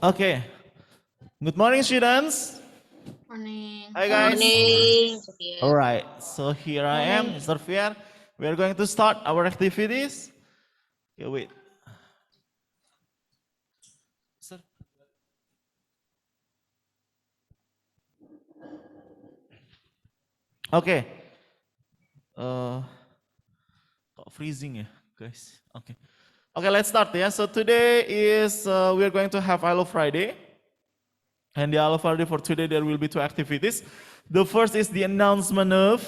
Okay. Good morning, students. Morning. Hi, guys. Morning, Sophia. All right. So here I am, Mr. Fier. We are going to start our activities. Okay, wait. Sir. Okay. Freezing ya, guys. Okay. Okay, let's start ya. So today is we are going to have I Love Friday. And the I Love Friday for today there will be two activities. The first is the announcement of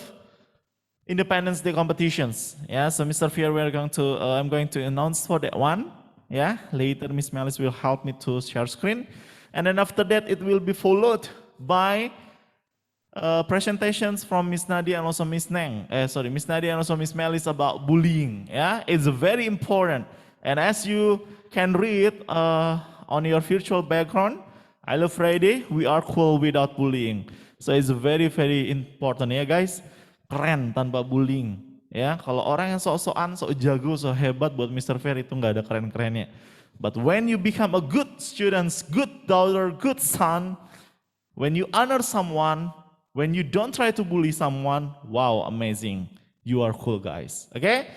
Independence Day competitions. Yeah, so Mr. Fier, we are going to I'm going to announce for that one. Yeah, later Miss Melis will help me to share screen, and then after that it will be followed by presentations from Miss Nadia and also Miss Neng. Miss Nadia and also Miss Melis about bullying. Yeah, it's very important. And as you can read on your virtual background, I Love Friday, we are cool without bullying. So it's very very important ya guys. Keren tanpa bullying. Ya, kalau orang yang sok-sokan, sok jago, sok hebat buat Mr. Fair itu nggak ada keren-kerennya. But when you become a good student, good daughter, good son, when you honor someone, when you don't try to bully someone, wow, amazing. You are cool, guys. Okay?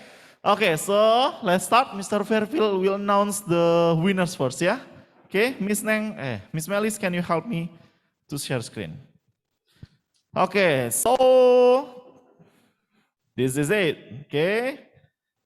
Okay, so let's start. Mr. Fairfield will announce the winners first, yeah? Okay, Miss Melis, can you help me to share screen? Okay, so this is it, okay?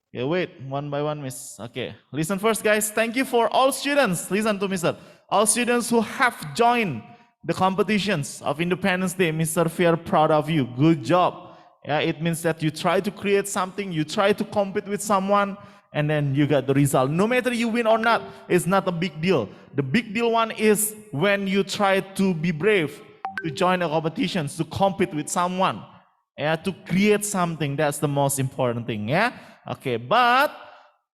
Okay, wait, one by one, Miss. Okay, listen first, guys. Thank you for all students. Listen to Mr. All students who have joined the competitions of Independence Day. Mr. Fier, proud of you. Good job. Yeah, it means that you try to create something, you try to compete with someone, and then you got the result. No matter you win or not, it's not a big deal. The big deal one is when you try to be brave, to join a competition, to compete with someone, yeah, to create something. That's the most important thing, yeah? Okay, but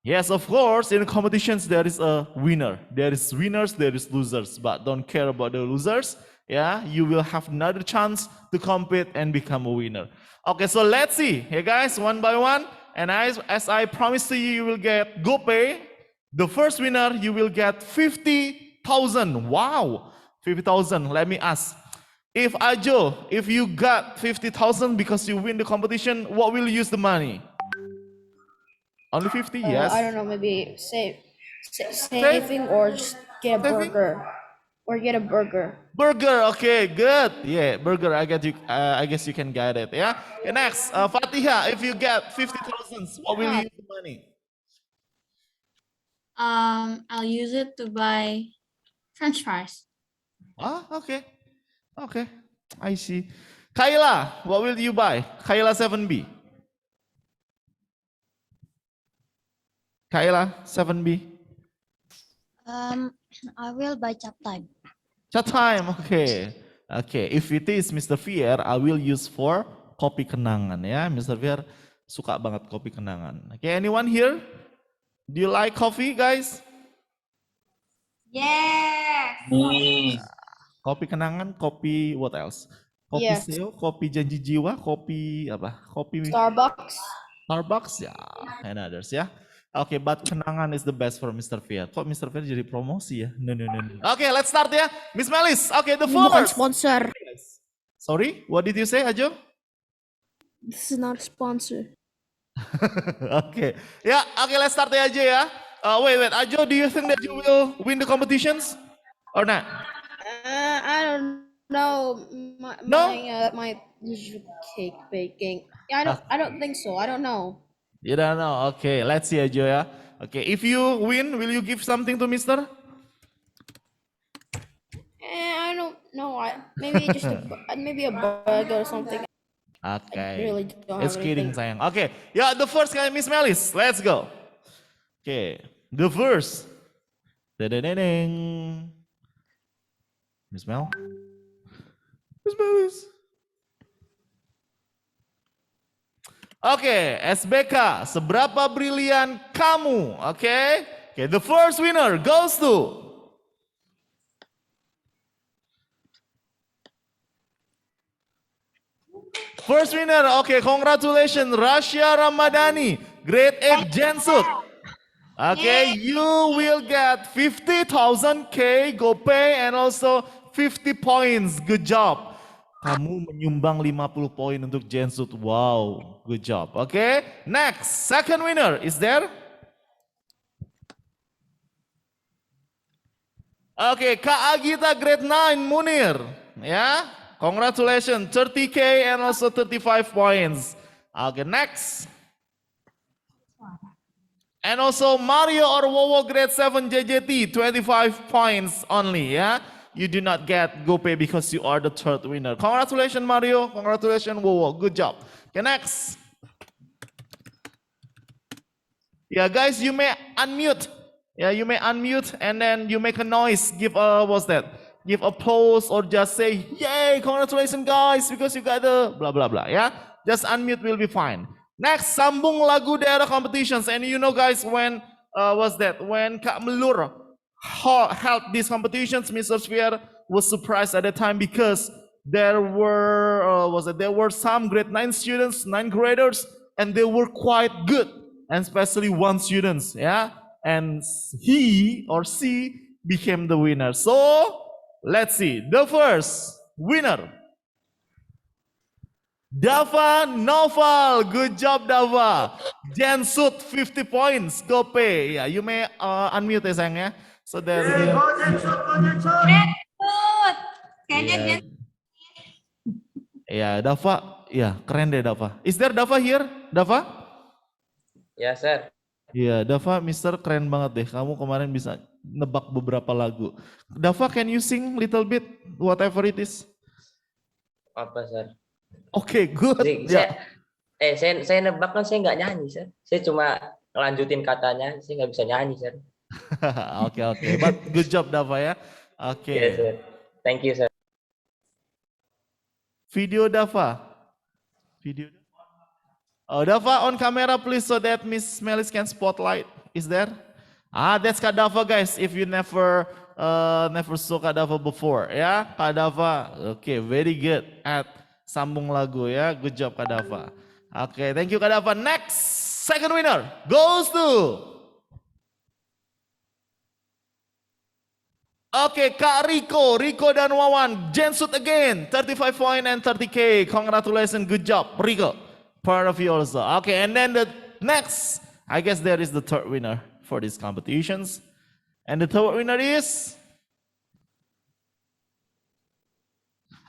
yes, of course, in competitions there is a winner. There is winners, there is losers, but don't care about the losers. Yeah, you will have another chance to compete and become a winner. Okay, so let's see, hey guys, one by one. And as I promised to you, you will get GoPay. The first winner, you will get 50,000. Wow, 50,000. Let me ask. If Ajo, if you got 50,000 because you win the competition, what will you use the money? Only 50, yes? I don't know, maybe saving or just get a Saving? burger. Or get a burger. Burger, okay, good. Yeah, burger, I get you. I guess you can get it, yeah? Okay, next, Fatiha, if you get 50,000, what will you use the money? I'll use it to buy French fries. Ah, okay. Okay, I see. Kayla, what will you buy? Kayla 7B. Kayla 7B. I will buy chap time. Chat time, okay. Okay, if it is Mr. Fier, I will use for kopi kenangan ya. Mr. Fier suka banget kopi kenangan. Okay, anyone here? Do you like coffee, guys? Yes. Kopi kenangan, kopi what else? Kopi Yes. seo, kopi janji jiwa, kopi apa? Kopi Starbucks. Starbucks ya, and others ya. Okay, but kenangan is the best for Mr. Fier. Kok Mr. Fier jadi promosi ya? No. Okay, let's start ya. Miss Melis, okay, the Bukan first. sponsor. Sorry, what did you say, Ajo? This is not sponsor. Okay, yeah, okay, let's start ya, Ajo ya. Wait, Ajo, do you think that you will win the competitions or not? I don't know. My usual cake baking. Yeah, I don't think so. I don't know. You don't know. Okay, let's see, Ajo ya. Okay, if you win, will you give something to Mister? I don't know. Maybe just maybe a burger or something. Okay. I really don't It's have kidding, anything. sayang. Okay, yeah, the first guy, Miss Melis. Let's go. Okay, the first. Da-da-da-ding. Miss Mel. Miss Melis. Oke, SBK, seberapa brilian kamu? Oke, the first winner goes to first winner. Okay, congratulations, Rasya Ramadhani, grade 8 Jensut. Okay, you will get 50,000 K GoPay and also 50 points. Good job. Kamu menyumbang 50 poin untuk Jensut. Wow, good job. Okay, next, second winner is there? Okay, Kak Agita grade 9 Munir. Yeah, congratulations, 30K and also 35 points. Okay, next. And also Mario or Wowo grade 7 JJT, 25 points only, yeah? You do not get GoPay because you are the third winner. Congratulations, Mario. Congratulations, Wowo. Good job. Okay, next. Yeah, guys, you may unmute. Yeah, you may unmute and then you make a noise. Give a, what's that? Give applause or just say, yay, congratulations, guys, because you got the blah, blah, blah, yeah? Just unmute will be fine. Next, Sambung Lagu Daerah competitions. And you know, guys, when was that? When Kak Melur held these competitions, Mr. Sphere was surprised at the time because there were there were some grade 9 students, 9 graders, and they were quite good, and especially one student, yeah, and he or she became the winner. So let's see the first winner. Dava Noval, good job Dava. Jensut 50 points, GoPay. Yeah, you may unmute ya sayang ya. So that Kayaknya ya Dava, ya keren deh Dava. Is there Dava here? Dava? Ya, sir. Iya, Dava, Mister keren banget deh. Kamu kemarin bisa nebak beberapa lagu. Dava, can you sing little bit, whatever it is? Apa, sir? Oke, good. Saya, saya nebak kan saya nggak nyanyi, sir. Saya cuma ngelanjutin katanya, saya nggak bisa nyanyi, sir. Oke. But good job, Dava ya. Oke. Yes, sir. Thank you, sir. Video Dava. Video. Oh, Dava on camera please so that Miss Melis can spotlight. Is there? That's Kak Dava, guys. If you never saw Kak Dava before, ya, Kak Dava. Okay, very good at sambung lagu ya. Good job Kak Dava. Okay, thank you Kak Dava. Next, second winner goes to okay, Kak Rico dan Wawan, Jensut again, 35 point and 30K. Congratulations, good job, Rico. Part of you also. Okay, and then the next, I guess there is the third winner for these competitions. And the third winner is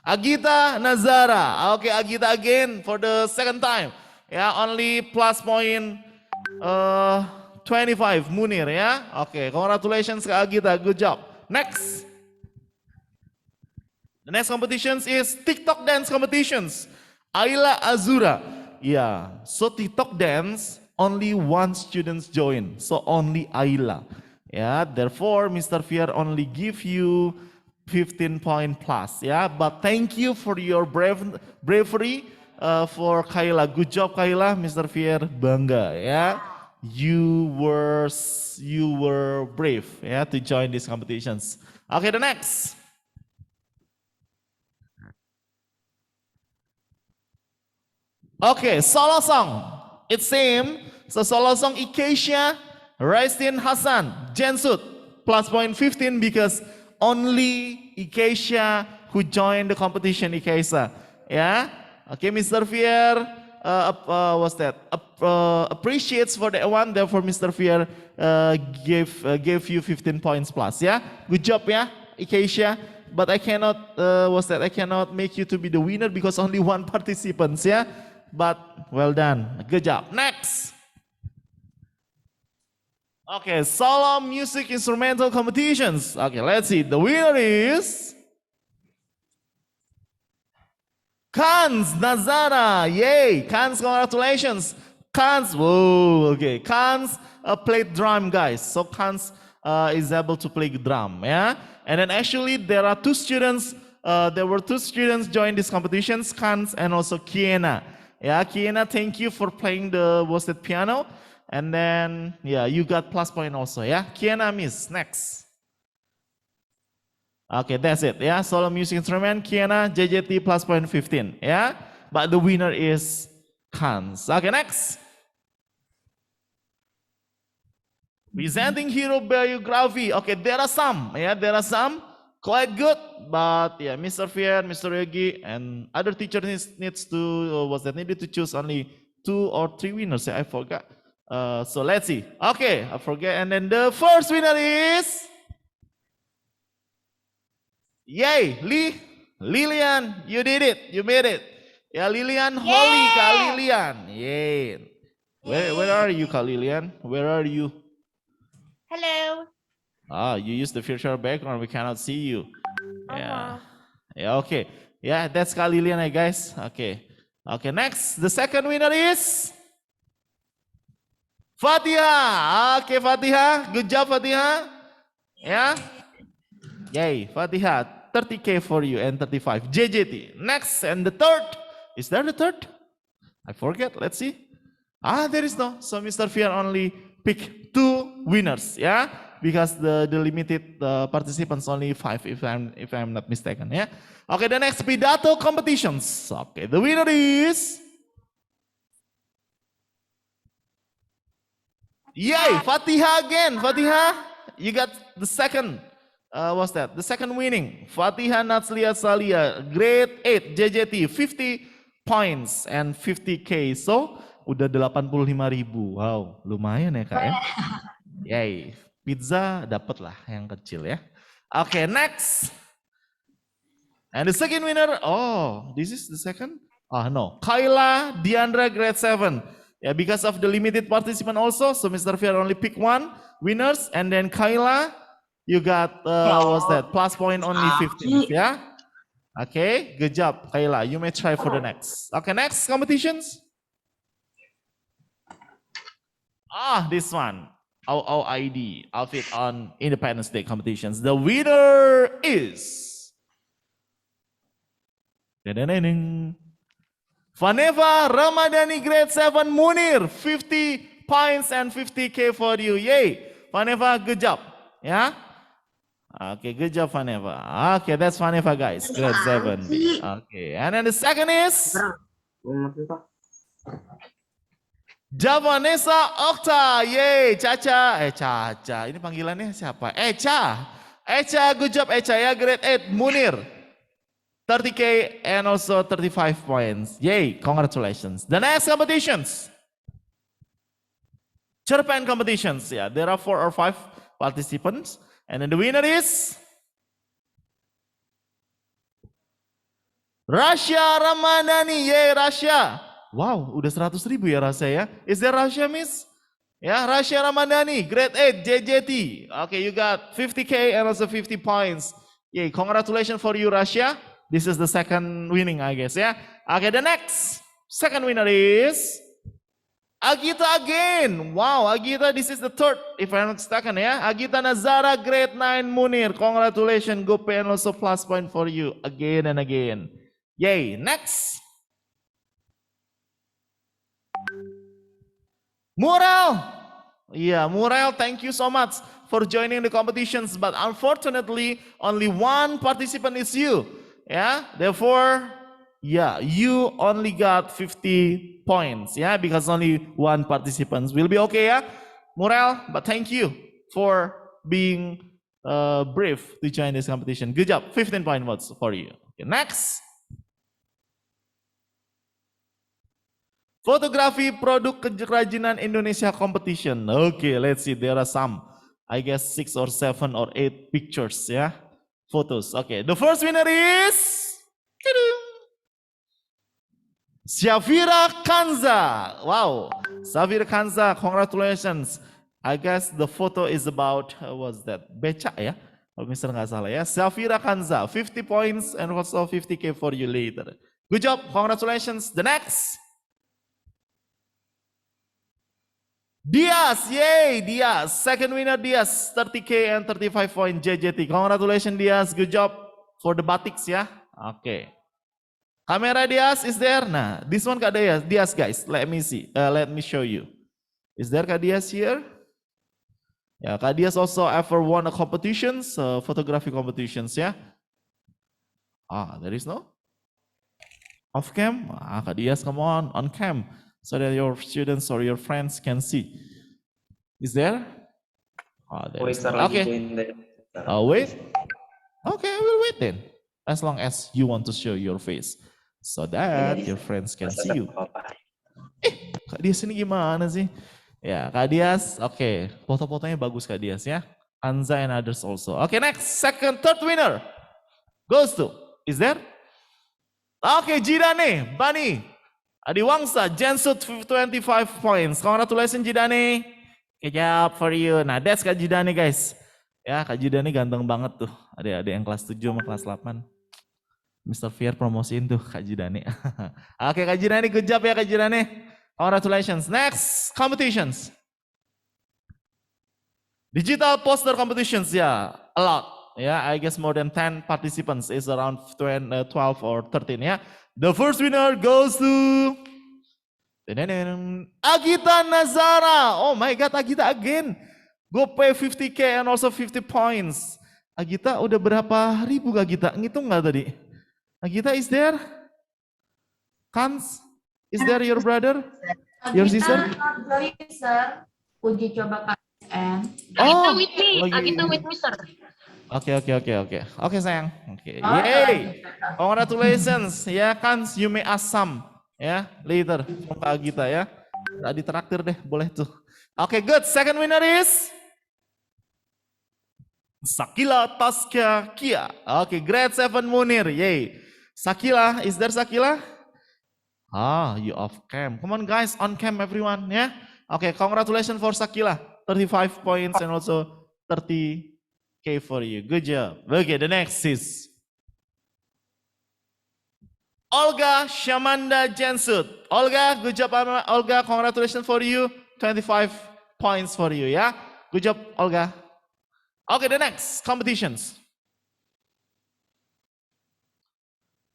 Agita Nazara. Okay, Agita again for the second time. Yeah, only plus point 25 Munir ya. Okay, congratulations Kak Agita, good job. Next. The next competitions is TikTok dance competitions. Ayla Azura. Yeah, so TikTok dance only one student join, so only Ayla. Yeah, therefore Mr. Fier only give you 15 point plus. Yeah, but thank you for your bravery for Kayla. Good job Kayla, Mr. Fier bangga. Yeah, you were brave. Yeah, to join these competitions. Okay, the next. Okay, solo song. It's same. So solo song Ikeisha, Raistin Hassan, Jensut, plus point 15 because only Ikeisha who joined the competition, Ikeisha. Yeah. Okay, Mr. Fier, what's that? Appreciates for that one. Therefore, Mr. Fier gave you 15 points plus. Yeah. Good job, yeah, Ikeisha. But I cannot, I cannot make you to be the winner because only one participant. Yeah. But well done, good job. Next. Okay, solo music instrumental competitions. Okay, let's see. The winner is Kans Nazara. Yay, Kans, congratulations. Kans, whoa, okay. Kans played drum, guys. So Kans is able to play drum, yeah. And then actually there are two students. There were two students join these competitions, Kans and also Kiena. Yeah, Kiena, thank you for playing the piano. And then, yeah, you got plus point also, yeah. Kiena, miss, next. Okay, that's it, yeah. Solo music instrument, Kiena, JJT plus point 15, yeah. But the winner is Kans. Okay, next. Presenting hero biography. Okay, there are some. Yeah, there are some quite good, but yeah, Mr. Fiat, Mr. Yogi, and other teacher needs to needed to choose only 2 or 3 winners. Yeah, I forgot. So let's see. Okay, I forget. And then the first winner is, yay, Lilian. You did it. You made it. Yeah, Lilian, Holly, Kak Lilian. Yay. Where are you, Kak Lilian? Where are you? Hello. Ah, you use the virtual background. We cannot see you. Yeah. Yeah. Okay. Yeah, that's Kak Lilian, guys. Okay. Okay. Next, the second winner is Fatiha. Okay, Fatiha. Good job, Fatiha. Yeah. Yay, Fatiha. 30K for you and 35 JJT. Next, and the third. Is there the third? I forget. Let's see. Ah, there is no. So Mr. Fiar only pick 2 winners, yeah, because the limited participants only 5, if I'm not mistaken, yeah. Okay, the next pidato competitions. Okay, the winner is, yay, Fatiha again. Fatiha, you got the second. What's that? The second winning. Fatiha Natslia Salia, grade 8 JJT, 50 points and 50K. So udah 85.000. Wow, lumayan ya Kak ya. Yay, pizza dapat lah yang kecil ya. Okay, next. And the second winner, oh, this is the second? Oh no, Kayla Diandra grade 7. Yeah, because of the limited participant also, so Mr. Fiar only pick 1 winners, and then Kayla, you got, what's that, plus point only 15, yeah? Okay, good job, Kayla. You may try for the next. Okay, next competitions. Ah, this one. OOID, outfit on Independence Day competitions. The winner is Vaneva Ramadhani grade 7 Munir, 50 points and 50K for you. Yay. Vaneva, good job. Yeah? Okay, good job, Vaneva. Okay, that's Vaneva, guys. Grade 7. Okay, and then the second is Javanesa Okta, yay, Caca, Caca, ini panggilannya siapa? Echa, good job Echa ya, grade 8, Munir, 30K and also 35 points, yay, congratulations. The next competitions, cerpen competitions, yeah, there are 4 or 5 participants, and then the winner is Rasya Ramadhani, yay, Rasya. Wow, udah 100.000 ya Rasya ya. Is there Rasya, Miss? Ya, Rasya Ramadhani, grade 8, JJT. Okay, you got 50K and also 50 points. Yay, congratulations for you, Rasya. This is the second winning, I guess, ya. Okay, the next second winner is Agita again. Wow, Agita, this is the third, if I'm not mistaken, ya. Agita Nazara, grade 9, Munir. Congratulations, go pay and also plus point for you again and again. Yay, next. Murel, yeah, Murel, thank you so much for joining the competitions, but unfortunately, only 1 participant is you, yeah, therefore, yeah, you only got 50 points, yeah, because only 1 participant will be okay, yeah, Murel, but thank you for being brave to join this competition. Good job, 15 point votes for you. Okay, next. Fotografi produk kerajinan Indonesia competition. Okay, let's see. There are some, I guess 6 or 7 or 8 pictures, yeah, photos. Okay, the first winner is Syafira Kanza. Wow, Syafira Kanza, congratulations. I guess the photo is about, what's that? Becak ya, kalau misalnya nggak salah ya. Syafira Kanza, 50 points and also 50K for you later. Good job, congratulations. The next. Diaz, yay, Diaz. Second winner, Diaz. 30K and 35 point JJT. Congratulations, Diaz. Good job for the batiks ya. Okay. Kamera Diaz is there. Nah, this one Kak Diaz, guys. Let me see. Let me show you. Is there Kak Diaz here? Yeah, Kak Diaz also ever won a competitions, photography competitions ya. Ah, there is no? Off cam? Ah, Kak Diaz, come on cam. So that your students or your friends can see. Is there? Oh, there Wait, is sir, no- lagi okay. join dari. Wait. Okay, I will wait then. As long as you want to show your face, so that your friends can see you. Kak Dias ini gimana sih? Ya, Kak Dias, oke. Foto-fotonya bagus Kak Dias ya. Anza and others also. Okay, next, third winner goes to, is there? Okay, Jidane, Bani, Adiwangsa, Jensut 25 points. Congratulations Jidane. Good job for you. Nah, that's Kak Jidane guys. Ya, Kak Jidane ganteng banget tuh. Ada yang kelas 7 sama kelas 8. Mr. Fier promosiin tuh Kak Jidane. Oke, Kak Jidane, good job ya Kak Jidane. Congratulations. Next, competitions. Digital poster competitions, yeah, a lot. Yeah, I guess more than 10 participants is around 12 or 13, yeah. The first winner goes to Agita Nazara. Oh my God, Agita again. Go pay 50K and also 50 points. Agita udah berapa ribu Agita? Ngitung nggak tadi? Agita is there? Kans? Is there your brother? Your sister? Join, sir. Uji coba KSN. Oh, with me. lagi- Agita with me, sir. Oke. Oke sayang. Oke. Oh, Yay. Congratulations. Ya kan, you may ask some. Ya, later. From Kak Agita ya. Tadi traktir deh, boleh tuh. Oke, good. Second winner is Sakila Taskia Kia. Oke, grade 7 Munir. Yay. Sakila, is there Sakila? Ah, you off cam. Come on guys, on cam everyone ya. Oke, congratulations for Sakila. 35 points and also 30K for you. Good job. Okay, the next is Olga Shamanda Jensut. Olga, good job Olga. Congratulations for you. 25 points for you ya. Good job Olga. Okay, the next competitions.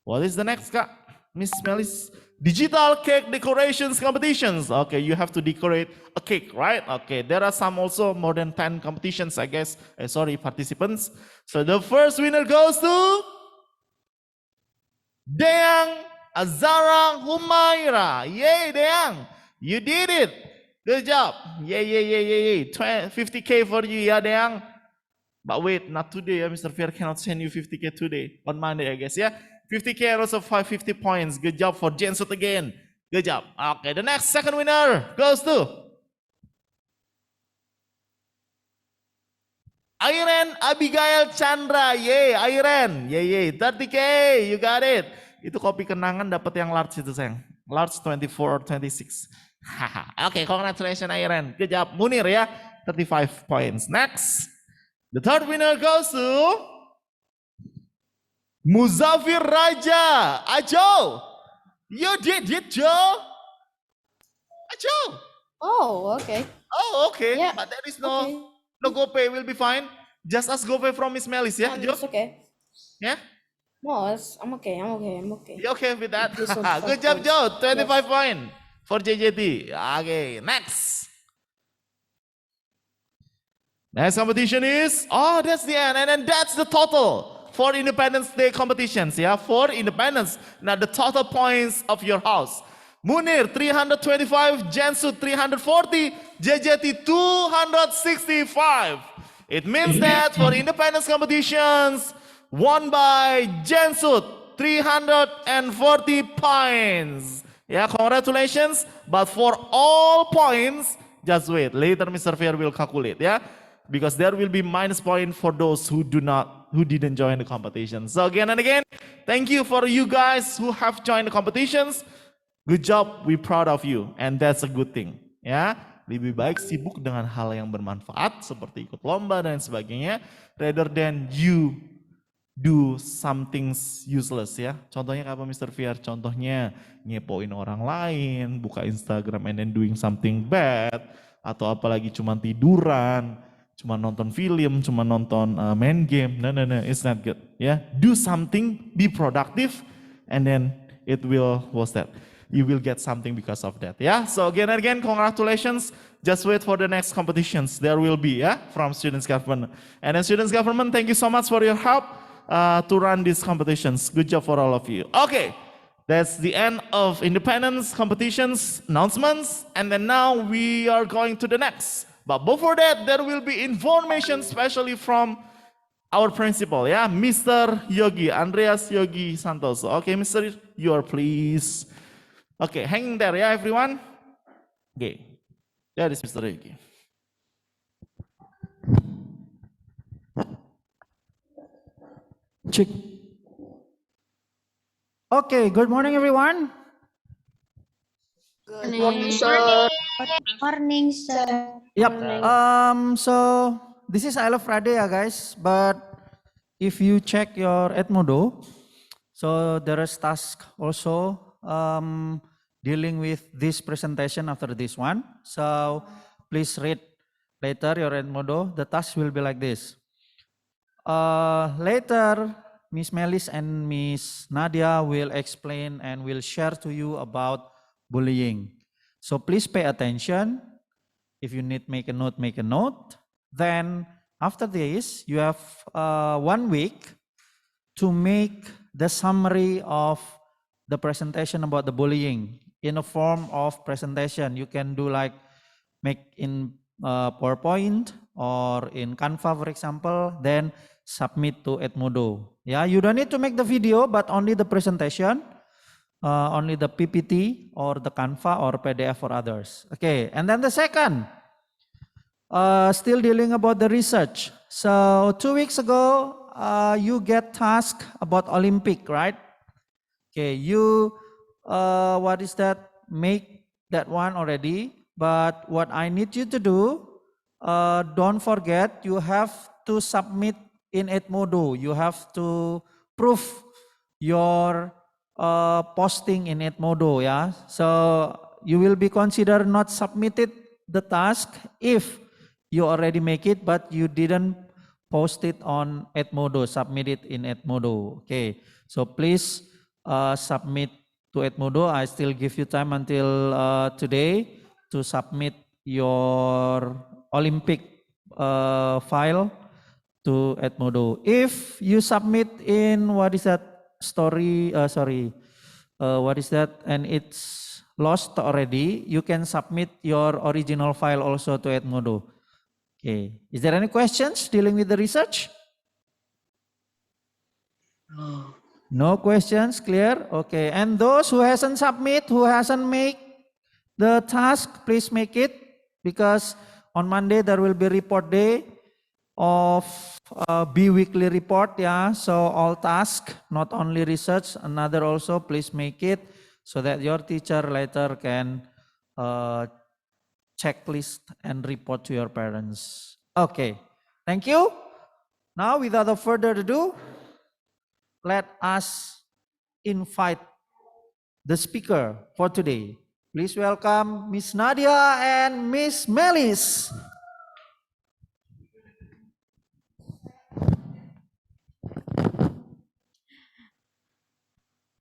What is the next, Kak? Miss Melis? Digital cake decorations competitions. Okay, you have to decorate a cake, right? Okay, there are some also more than 10 competitions, I guess. Sorry, participants. So the first winner goes to Deang Azara Humaira. Yay, Deang. You did it. Good job. Yay. 50K for you, yeah, Deang. But wait, not today. Mr. Fier cannot send you 50K today. On Monday, I guess, yeah? 50K and also 550 points. Good job for Jensut again. Good job. Okay, the next second winner goes to Airen Abigail Chandra. Yay, Airen. Yay. 30K, you got it. Itu kopi kenangan dapat yang large itu sayang. Large 24 or 26. Okay, congratulations Airen. Good job. Munir ya, 35 points. Next, the third winner goes to Muzafir Raja. Ajo, you did it, Joe. Ajo. Oh, okay. Oh, okay. Yeah, But there is no okay. no GoPay. Will be fine. Just ask GoPay from Miss Melis, yeah, Joe. It's okay. Yeah. No, I'm okay. You okay with that? This one, Good of job, course. Joe. 25 Yes. points for JJT. Okay, next. Next competition is, oh, that's the end. And then that's the total for Independence Day competitions. Yeah, for Independence. Now the total points of your house. Munir 325, Jensut 340, JJT 265. It means that for Independence competitions, won by Jensut 340 points. Yeah, congratulations. But for all points, just wait. Later Mr. Fair will calculate, yeah? Because there will be minus point for those who didn't join the competition. So again and again, thank you for you guys who have joined the competitions. Good job, we proud of you, and that's a good thing. Ya, lebih baik sibuk dengan hal yang bermanfaat seperti ikut lomba dan sebagainya, rather than you do something useless ya. Contohnya apa Mr. Fier? Contohnya ngepoin orang lain, buka Instagram and then doing something bad, atau apalagi cuma tiduran, cuma nonton film, cuma nonton main game. No, it's not good. Ya, do something, be productive, and then it will, what's that? You will get something because of that. Yeah. So again and again, congratulations. Just wait for the next competitions. There will be, yeah, from Students Government. And then Students Government, thank you so much for your help to run these competitions. Good job for all of you. Okay, that's the end of Independence competitions announcements. And then now we are going to the next. But before that, there will be information especially from our principal, yeah, Mr. Yogi, Andreas Yogi Santoso. Okay, Mr. You are please. Okay, hanging there, yeah, everyone. Okay, that is Mr. Yogi. Check. Okay, good morning, everyone. Good morning, sir. Morning, sir. Yep. So this is I Love Friday, guys. But if you check your Edmodo, so there is task also dealing with this presentation after this one. So please read later your Edmodo. The task will be like this. Later, Miss Melis and Miss Nadia will explain and will share to you about bullying. So please pay attention. If you need make a note, make a note. Then after this, you have 1 week to make the summary of the presentation about the bullying in a form of presentation. You can do like make in PowerPoint or in Canva, for example, then submit to Edmodo. Yeah, you don't need to make the video, but only the presentation, only the PPT or the Canva or PDF for others. Okay, and then the second, still dealing about the research. So 2 weeks ago, you get task about Olympic, right? Okay, you, what is that? Make that one already. But what I need you to do, don't forget, you have to submit in Edmodo. You have to prove your posting in Edmodo, yeah. So you will be considered not submitted the task if you already make it, but you didn't post it on Edmodo, submit it in Edmodo. Okay, so please submit to Edmodo. I still give you time until today to submit your Olympic file to Edmodo. If you submit in what is that story? What is that? And it's lost already. You can submit your original file also to Edmodo. Okay. Is there any questions dealing with the research? No. No questions. Clear? Okay. And those who hasn't submit, who hasn't made the task, please make it, because on Monday there will be report day of bi-weekly report, yeah. So all task, not only research, another also, please make it so that your teacher later can checklist and report to your parents. Okay, thank you. Now without further ado, let us invite the speaker for today. Please welcome Miss Nadia and Miss Melis.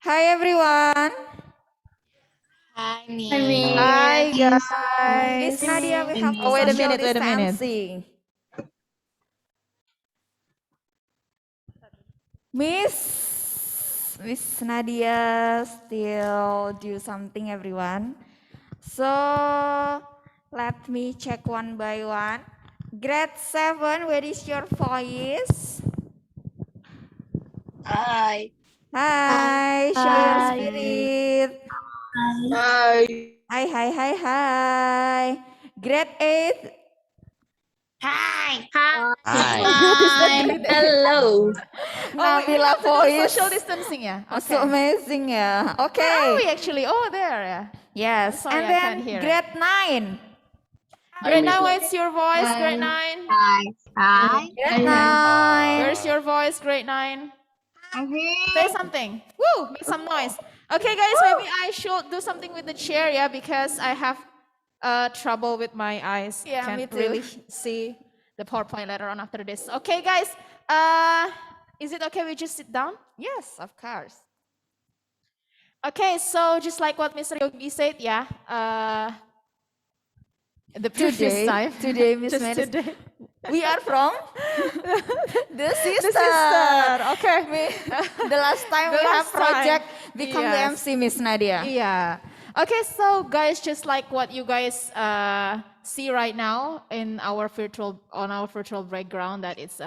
Hi everyone. Hi, Miss. Hi guys. Miss Nadia, we have Oh, wait a minute. Miss Nadia still do something, everyone. So let me check one by one. Grade 7, where is your voice? Hi. Hi, show your spirit. Hi. Hi. Grade 8. Hi. Hi. Hello. Nabila voice. Social distancing, yeah. Okay. So amazing, yeah. Where are Okay. we actually? Oh, there, yeah. Yes. Sorry, And I then can't hear. grade 9. Grade 9, what's your voice? Grade 9. Hi. Grade 9. Where's your voice? Grade 9. Say something. Woo! Make some noise. Okay, guys, maybe I should do something with the chair, yeah, because I have trouble with my eyes. Yeah, Can't me too. really see the PowerPoint later on after this. Okay, guys. Is it okay we just sit down? Yes, of course. Okay, so just like what Mr. Yogi said, yeah. The previous time. Today, Miss Just Melis, today. we are from the sister. The sister. Okay. The last time The we have last time. project become the Yes. MC, Miss Nadia. Yeah. Okay, so guys, just like what you guys see right now in our virtual background that it's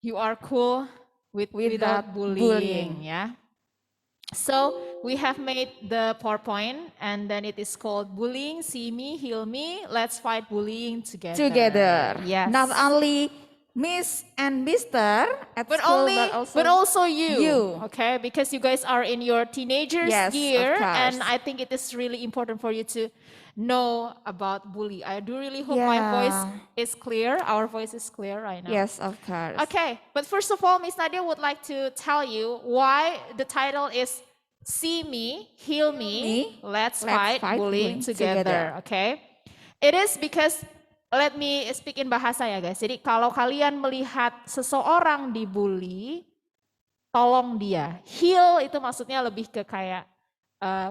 you are cool without bullying. Yeah. So we have made the PowerPoint, and then it is called Bullying, See Me, Heal Me, Let's Fight Bullying Together. Together. Yes. Not only Miss and Mr. at but school, only, but also you, okay? Because you guys are in your teenagers Yes, of year, and course. I think it is really important for you to know about bully. I do really hope my voice Yeah. is clear. Our voice is clear right now. Yes, of course. Okay, but first of all, Miss Nadia would like to tell you why the title is See Me, Heal Me, Let's Fight Bullying Together. Okay, it is because let me speak in bahasa ya guys. Jadi kalau kalian melihat seseorang dibully, tolong dia. Heal itu maksudnya lebih ke kayak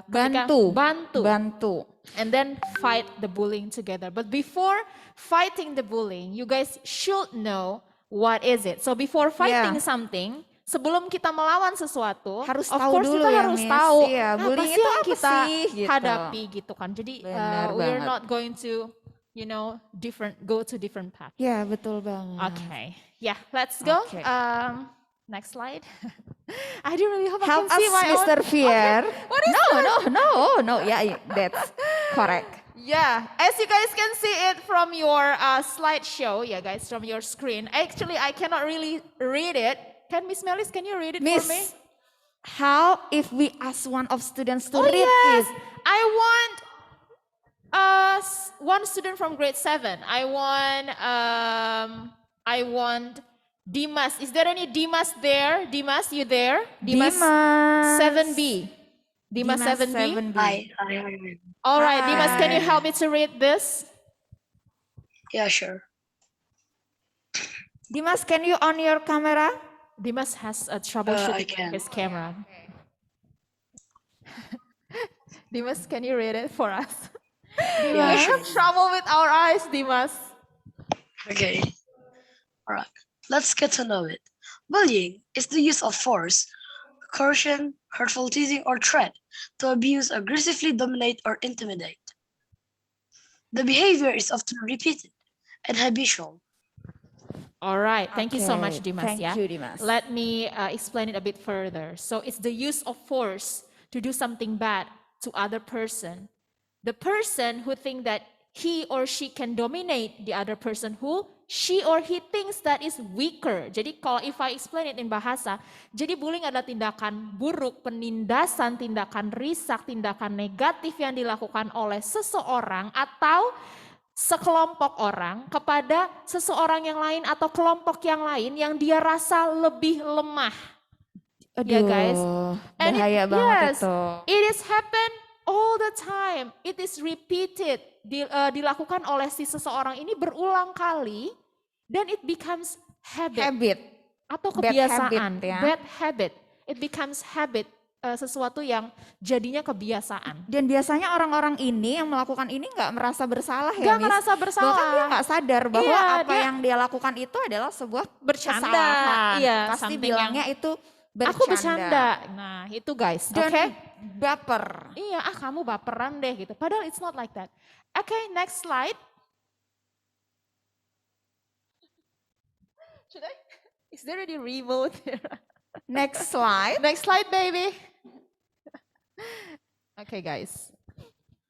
ketika Bantu. and then fight the bullying together. But before fighting the bullying, you guys should know what is it. So before fighting something, sebelum kita melawan sesuatu, Harus of tahu course dulu kita ya, harus Miss. tahu Iya, apa bullying sih itu yang apa kita sih, gitu. hadapi gitu kan. Jadi Benar we're banget. not going to, go to different path. Ya, betul banget. Okay, yeah, let's go. Okay. Next slide. I do really hope I Help can us, see my own. Mr. Fier. What is No. Yeah, that's correct. Yeah, as you guys can see it from your slideshow, yeah guys, from your screen. Actually, I cannot really read it. Can Miss Melis, can you read it for me? Miss, how if we ask one of students to Oh read yes, it? I want one student from grade 7. I want Dimas. Is there any Dimas there? Dimas, you there? Dimas 7B. Dimas 7B. Hi. All right, Dimas, can you Hi. help me to read this? Yeah, sure. Dimas, can you on your camera? Dimas has a I troubleshooting can. with his camera. Dimas, can you read it for us? Yeah, We sure. have trouble with our eyes, Dimas. Okay. All right. Let's get to know it. Bullying is the use of force, coercion, hurtful teasing, or threat to abuse, aggressively dominate, or intimidate. The behavior is often repeated and habitual. All right, thank you so much, Okay, Dimas. thank you, Dimas. Let me explain it a bit further. So it's the use of force to do something bad to other person. The person who think that he or she can dominate the other person who she or he thinks that is weaker. Jadi kalau if I explain it in bahasa, jadi bullying adalah tindakan buruk, penindasan, tindakan risak, tindakan negatif yang dilakukan oleh seseorang atau sekelompok orang kepada seseorang yang lain atau kelompok yang lain yang dia rasa lebih lemah. Ya, guys. And bahaya banget itu. It is happen all the time. It is repeated. Dilakukan oleh si seseorang ini berulang kali dan it becomes habit atau Bad kebiasaan. habit, ya. Bad habit. It becomes habit, sesuatu yang jadinya kebiasaan. Dan biasanya orang-orang ini yang melakukan ini nggak merasa bersalah ya, Gak Miss? merasa bersalah. Bahkan dia nggak sadar bahwa Iya, apa yang dia lakukan itu adalah sebuah Bercanda. kesalahan. Iya, Pasti something bilangnya itu bercanda. Aku bercanda. Nah, itu guys. Dan Oke. baper. Iya, kamu baperan deh gitu. Padahal it's not like that. Okay, next slide. Should I? Is there any remote here? Next slide. Next slide, baby. Okay, guys.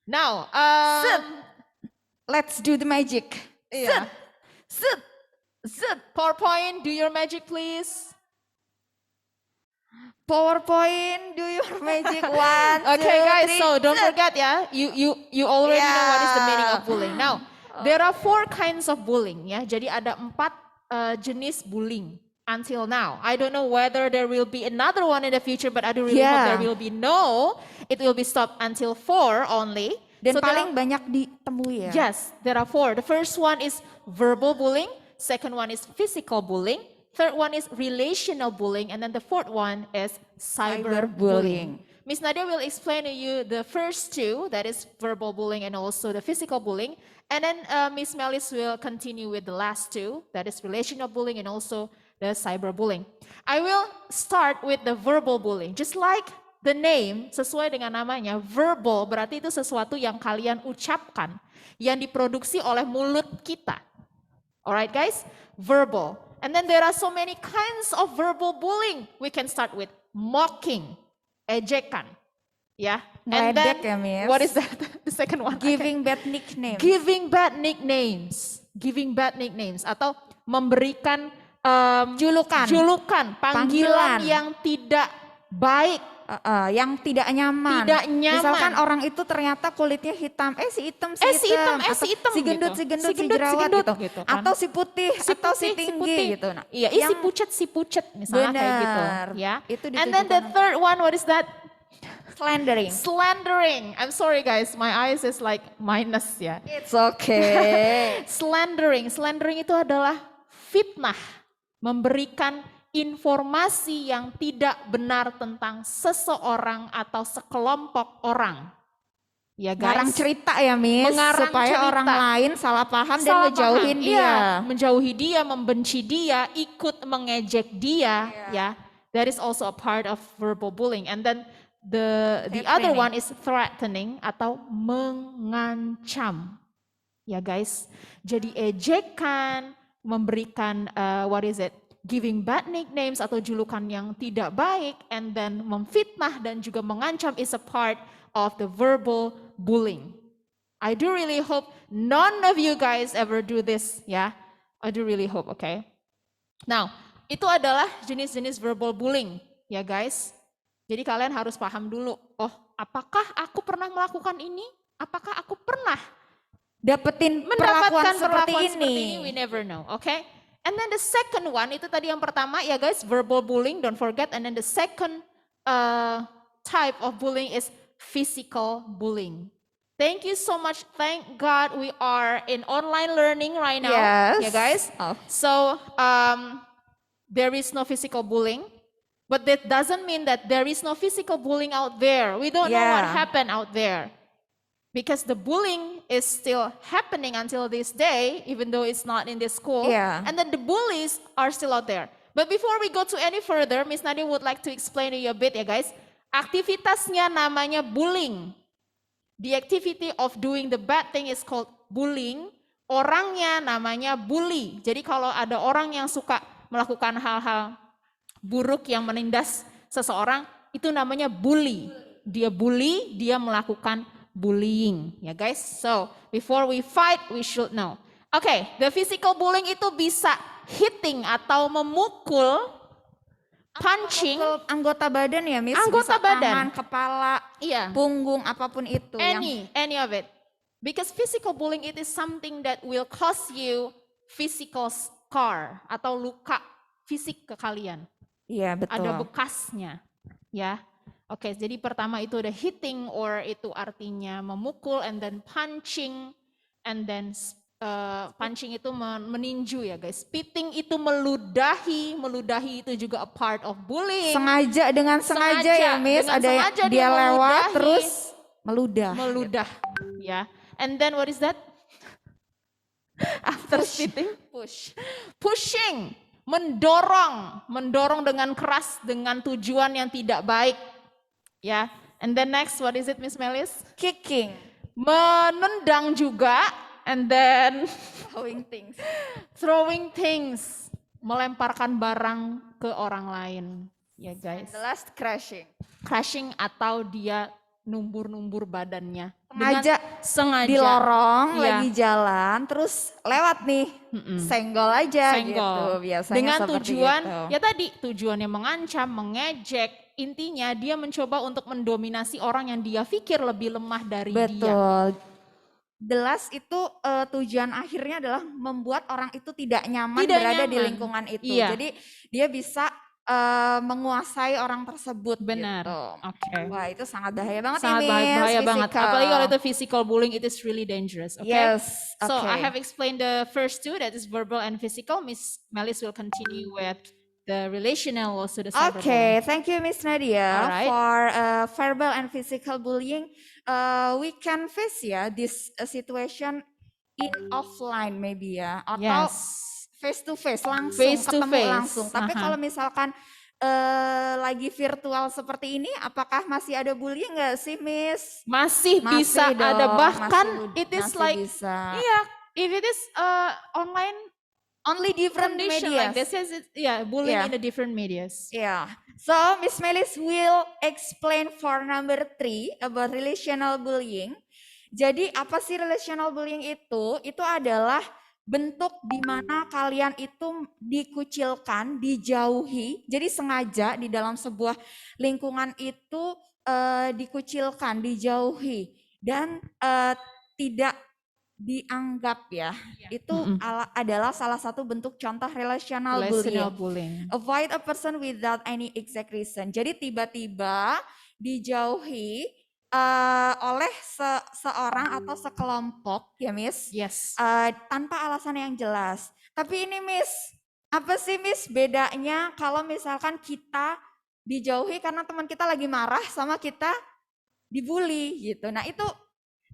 Now, Let's do the magic. yeah. Zut, zut. PowerPoint, do your magic, please. PowerPoint, do your magic. 1, Okay, 2, guys. 3, So don't zut. forget, yeah. You already know what is the meaning of Yeah. bullying. Now, there are 4 kinds of bullying, ya. Jadi ada 4 jenis bullying until now. I don't know whether there will be another one in the future, but I do really hope Yeah. there will be no. It will be stopped until 4 only. Dan So there paling banyak ditemui ya. Yes, there are 4. The first one is verbal bullying. Second one is physical bullying. Third one is relational bullying. And then the fourth one is cyberbullying. Miss Nadia will explain to you the first 2, that is verbal bullying and also the physical bullying. And then Miss Melis will continue with the last 2, that is relational bullying and also the cyberbullying. I will start with the verbal bullying. Just like the name, sesuai dengan namanya, verbal berarti itu sesuatu yang kalian ucapkan, yang diproduksi oleh mulut kita. Alright guys, verbal. And then there are so many kinds of verbal bullying. We can start with mocking, ejekan. Ya, and then Ngeledek ya, Miss. what is that? The second one. Giving bad nickname. Giving bad nicknames. Giving bad nicknames atau memberikan Julukan. panggilan Panggilan. yang tidak baik. Yang tidak nyaman. Tidak nyaman. Misalkan orang itu ternyata kulitnya hitam, si hitam, si hitam, atau si hitam si gendut, gitu. si gendut, Si si gendut, jerawat gendut gitu. gitu kan. Atau si putih, atau si putih, tinggi putih. gitu. Nah, Iya, si pucet misalnya kayak gitu. Benar. Ya. Itu And then the ditujukan third one, what is that? slandering. Slandering. I'm sorry guys, my eyes is like minus ya. It's okay. Slandering. Slandering itu adalah fitnah. Memberikan informasi yang tidak benar tentang seseorang atau sekelompok orang. Ya guys. Ngarang cerita ya, Miss, Mengarang supaya cerita. orang lain salah paham dan Salah ngejauhin paham. dia. Iya, menjauhi dia, membenci dia, ikut mengejek dia, ya. That is also a part of verbal bullying. And then the other one is threatening atau mengancam. Ya guys. Jadi ejekan, memberikan giving bad nicknames atau julukan yang tidak baik, and then memfitnah dan juga mengancam is a part of the verbal bullying. I do really hope none of you guys ever do this, ya. I do really hope, okay? Now, itu adalah jenis-jenis verbal bullying, ya guys. Jadi kalian harus paham dulu, oh apakah aku pernah melakukan ini? Apakah aku pernah Dapetin mendapatkan perlakuan perlakuan seperti ini. We never know, okay? And then the second one, itu tadi yang pertama ya guys, verbal bullying, don't forget. And then the second type of bullying is physical bullying. Thank you so much. Thank God we are in online learning right now. Yes. Yeah guys. Oh. So there is no physical bullying. But that doesn't mean that there is no physical bullying out there. We don't know what Yeah. happened out there. Because the bullying is still happening until this day, even though it's not in this school. Yeah. And then the bullies are still out there. But before we go to any further, Miss Nadia would like to explain to you a bit ya guys. Aktivitasnya namanya bullying. The activity of doing the bad thing is called bullying. Orangnya namanya bully. Jadi kalau ada orang yang suka melakukan hal-hal buruk yang menindas seseorang, itu namanya bully. Dia bully, dia melakukan bullying, ya guys. So, before we fight, we should know. Okay, the physical bullying itu bisa hitting atau memukul, punching, Mukul anggota badan ya, Miss. Anggota Bisa badan. tangan, kepala, iya, punggung, apapun itu. any of it. Because physical bullying it is something that will cause you physical scar atau luka fisik ke kalian. Iya, betul. Ada bekasnya, ya. Oke, jadi pertama itu ada hitting, or itu artinya memukul, and then punching, and then punching itu meninju ya guys. Spitting itu meludahi itu juga a part of bullying. Sengaja, dengan sengaja ya, Miss. dengan Ada yang sengaja dia lewat meludahi, terus meludah. ya. And then what is that? After spitting, pushing, mendorong dengan keras dengan tujuan yang tidak baik. Ya, and then next, what is it, Miss Melis? Kicking. Menendang juga, and then Throwing things. melemparkan barang ke orang lain. Ya guys. The last, crashing. Crashing atau dia numbur-numbur badannya. Sengaja di lorong, Iya. lagi jalan, terus lewat nih, senggol aja gitu. Biasanya Dengan seperti tujuan, itu. ya tadi tujuannya mengancam, mengejek. Intinya dia mencoba untuk mendominasi orang yang dia pikir lebih lemah dari dia. Betul. The last itu tujuan akhirnya adalah membuat orang itu tidak nyaman Tidak berada di nyaman. lingkungan itu. Iya. Jadi dia bisa menguasai orang tersebut. Benar. Gitu. Oke. Wah, itu sangat bahaya banget Sangat ini. bahaya banget. physical. Apalagi kalau itu physical bullying, it is really dangerous. Okay? Yes. So I okay. have explained the first two, that is verbal and physical. Miss Melis will continue with the relational also the cyberbullying. Okay, thank you, Miss Nadia, Alright. for verbal and physical bullying. We can face this situation in offline maybe ya, atau Yes. face to face langsung, Face to ketemu face. langsung. Tapi Aha. kalau misalkan lagi virtual seperti ini, apakah masih ada bullying nggak sih, Miss? Masih bisa Masih ada, dong, bahkan it is masih like, bisa. iya, if it is online Only different condition like this, medias. yes, yeah, bullying Yeah. in the different medias. Yeah. So Miss Melis will explain for number 3 about relational bullying. Jadi apa sih relational bullying itu? Itu adalah bentuk di mana kalian itu dikucilkan, dijauhi. Jadi sengaja di dalam sebuah lingkungan itu dikucilkan, dijauhi dan tidak dianggap ya. Itu adalah salah satu bentuk contoh relational Relational bullying. bullying. Avoid a person without any exact reason. Jadi tiba-tiba dijauhi oleh seorang atau sekelompok ya Miss, Yes. tanpa alasan yang jelas. Tapi ini Miss, apa sih Miss bedanya kalau misalkan kita dijauhi karena teman kita lagi marah sama kita dibully gitu. Nah itu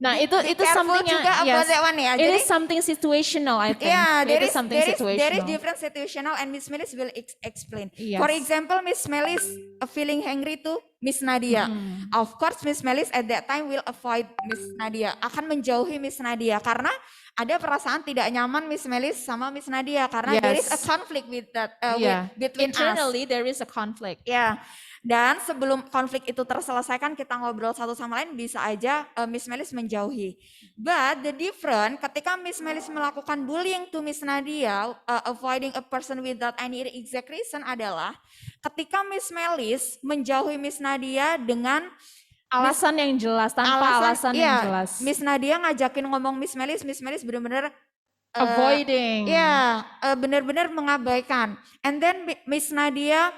Itu careful something yang, juga about yes, that one ya. it Jadi is something situational, I think. yeah, It is something there is situational. different situational and Miss Melis will explain. Yes. For example, Miss Melis feeling angry to Miss Nadia. Of course, Miss Melis at that time will avoid Miss Nadia. Akan menjauhi Miss Nadia karena ada perasaan tidak nyaman Miss Melis sama Miss Nadia karena there is a Yes. conflict with that Yeah. between us. Internally there is a conflict. Ya, dan sebelum konflik itu terselesaikan kita ngobrol satu sama lain bisa aja Miss Melis menjauhi. But the different ketika Miss Melis melakukan bullying to Miss Nadia, avoiding a person without any exact reason adalah ketika Miss Melis menjauhi Miss Nadia dengan Alasan yang jelas, tanpa alasan yang iya, jelas. Miss Nadia ngajakin ngomong Miss Melis benar-benar Avoiding. ya, benar-benar mengabaikan. And then Miss Nadia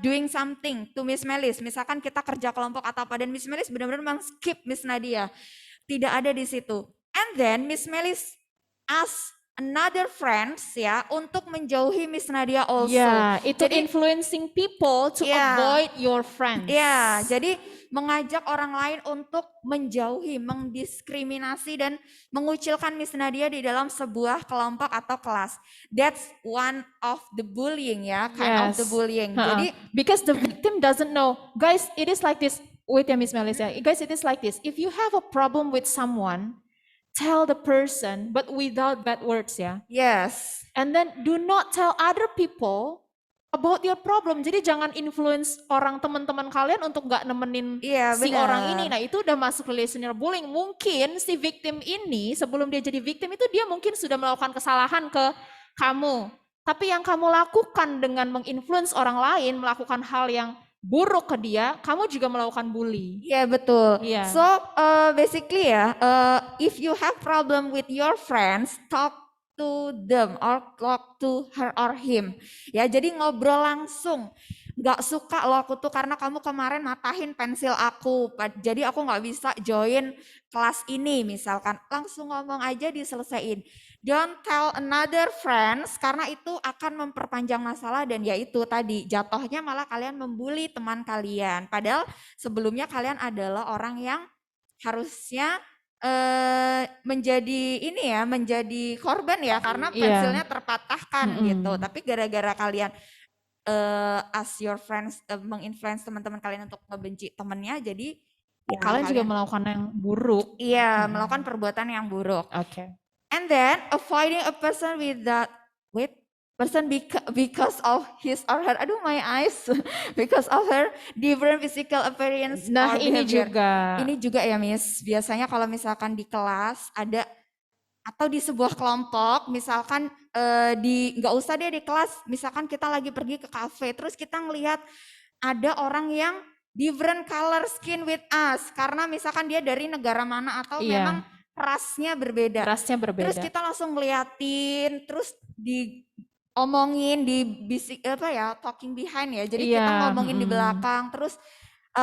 doing something to Miss Melis. Misalkan kita kerja kelompok atau apa dan Miss Melis benar-benar men-skip Miss Nadia. Tidak ada di situ. And then Miss Melis ask another friends ya untuk menjauhi Miss Nadia also. Yeah, itu Jadi influencing people to Yeah. avoid your friends. ya, jadi mengajak orang lain untuk menjauhi, mendiskriminasi dan mengucilkan Miss Nadia di dalam sebuah kelompok atau kelas. That's one of the bullying ya, kind of the Yes. bullying. Uh-uh. Jadi Because the victim doesn't know. Guys, it is like this. Wait ya Miss Melissa. Guys, it is like this. If you have a problem with someone, tell the person but without bad words ya. yes. And then do not tell other people about your problem. Jadi jangan influence orang teman-teman kalian untuk nggak nemenin Iya, si benar. orang ini. Nah itu udah masuk relational bullying. Mungkin si victim ini sebelum dia jadi victim itu dia mungkin sudah melakukan kesalahan ke kamu. Tapi yang kamu lakukan dengan menginfluence orang lain melakukan hal yang buruk ke dia, kamu juga melakukan bully. Iya betul. Iya. So basically ya, if you have problem with your friends, talk to them or talk to her or him. Ya jadi ngobrol langsung. Gak suka loh aku tuh karena kamu kemarin matahin pensil aku, jadi aku gak bisa join kelas ini misalkan. Langsung ngomong aja diselesain. Don't tell another friends karena itu akan memperpanjang masalah dan ya itu tadi jatuhnya malah kalian membuli teman kalian. Padahal sebelumnya kalian adalah orang yang harusnya menjadi ini ya, menjadi korban ya karena Iya. pensilnya terpatahkan Mm-mm. gitu. Tapi gara-gara kalian as your friends menginfluence teman-teman kalian untuk ngebenci temennya, jadi ya Kalian juga melakukan yang buruk. iya melakukan perbuatan yang buruk. Oke. And then avoiding a person because of his or her, aduh my eyes, because of her different physical appearance Nah or ini behavior. juga. Ini juga ya Miss, biasanya kalau misalkan di kelas ada atau di sebuah kelompok, misalkan nggak usah deh di kelas, misalkan kita lagi pergi ke kafe, terus kita ngelihat ada orang yang different color skin with us, karena misalkan dia dari negara mana atau Iya. memang rasnya berbeda. Rasnya berbeda. Terus kita langsung ngeliatin, terus diomongin, talking behind ya. Jadi kita Iya, ngomongin di mm-mm. belakang, terus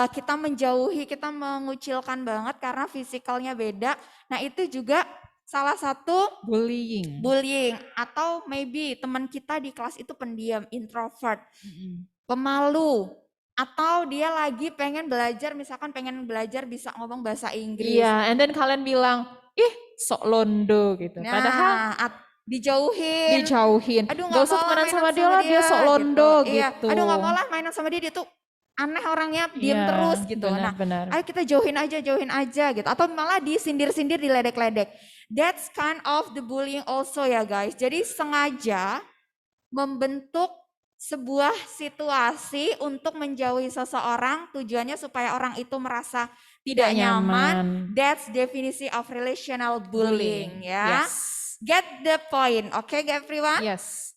kita menjauhi, kita mengucilkan banget karena fisikalnya beda. Nah itu juga salah satu bullying. bullying. Atau maybe teman kita di kelas itu pendiam, introvert, pemalu. Atau dia lagi pengen belajar, misalkan pengen belajar bisa ngomong bahasa Inggris. Iya, and then kalian bilang, ih sok londo gitu. Nah, Padahal dijauhin. Aduh Gak usah mau temenan mainan sama dia lah, dia sok londo Iya. gitu. Aduh nggak mau lah mainan sama dia tuh aneh orangnya, diem Iya, terus gitu. Nah, benar. ayo kita jauhin aja gitu. Atau malah disindir-sindir, diledek-ledek. That's kind of the bullying also ya guys. Jadi sengaja membentuk sebuah situasi untuk menjauhi seseorang, tujuannya supaya orang itu merasa tidak nyaman. That's definisi of relational bullying ya. Yes. Get the point, okay everyone? Yes.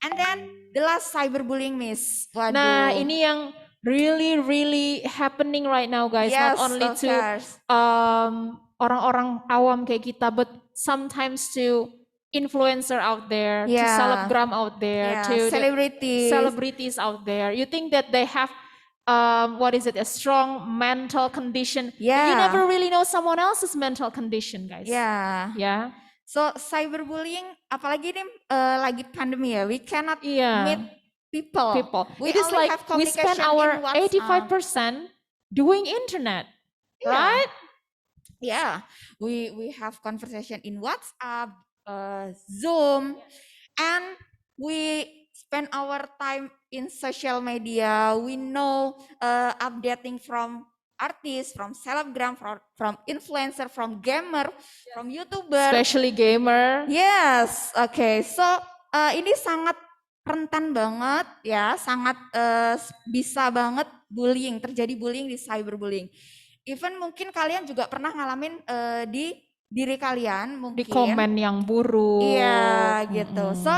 And then the last cyberbullying, Miss. Waduh. Nah, ini yang really happening right now, guys. Yes, Not only of to course. orang-orang awam kayak kita, but sometimes to influencer out there, to Yeah. selebgram out there, Yeah, to the celebrities. out there. You think that they have a strong mental condition? Yeah. You never really know someone else's mental condition, guys. Yeah. Yeah. So cyberbullying, apalagi ini lagi pandemi ya, we cannot Yeah. meet people. We It is only like have we spend communication our in WhatsApp. 85% doing internet, Yeah. right? Yeah, we have conversation in WhatsApp, Zoom, and we spend our time in social media. We know updating from artists, from selebgram, from influencer, from gamer, from YouTuber. Especially gamer. Yes, oke. So ini sangat rentan banget ya, sangat bisa banget terjadi bullying di cyberbullying. Even mungkin kalian juga pernah ngalamin di diri kalian mungkin. Di komen yang buruk. Iya gitu. So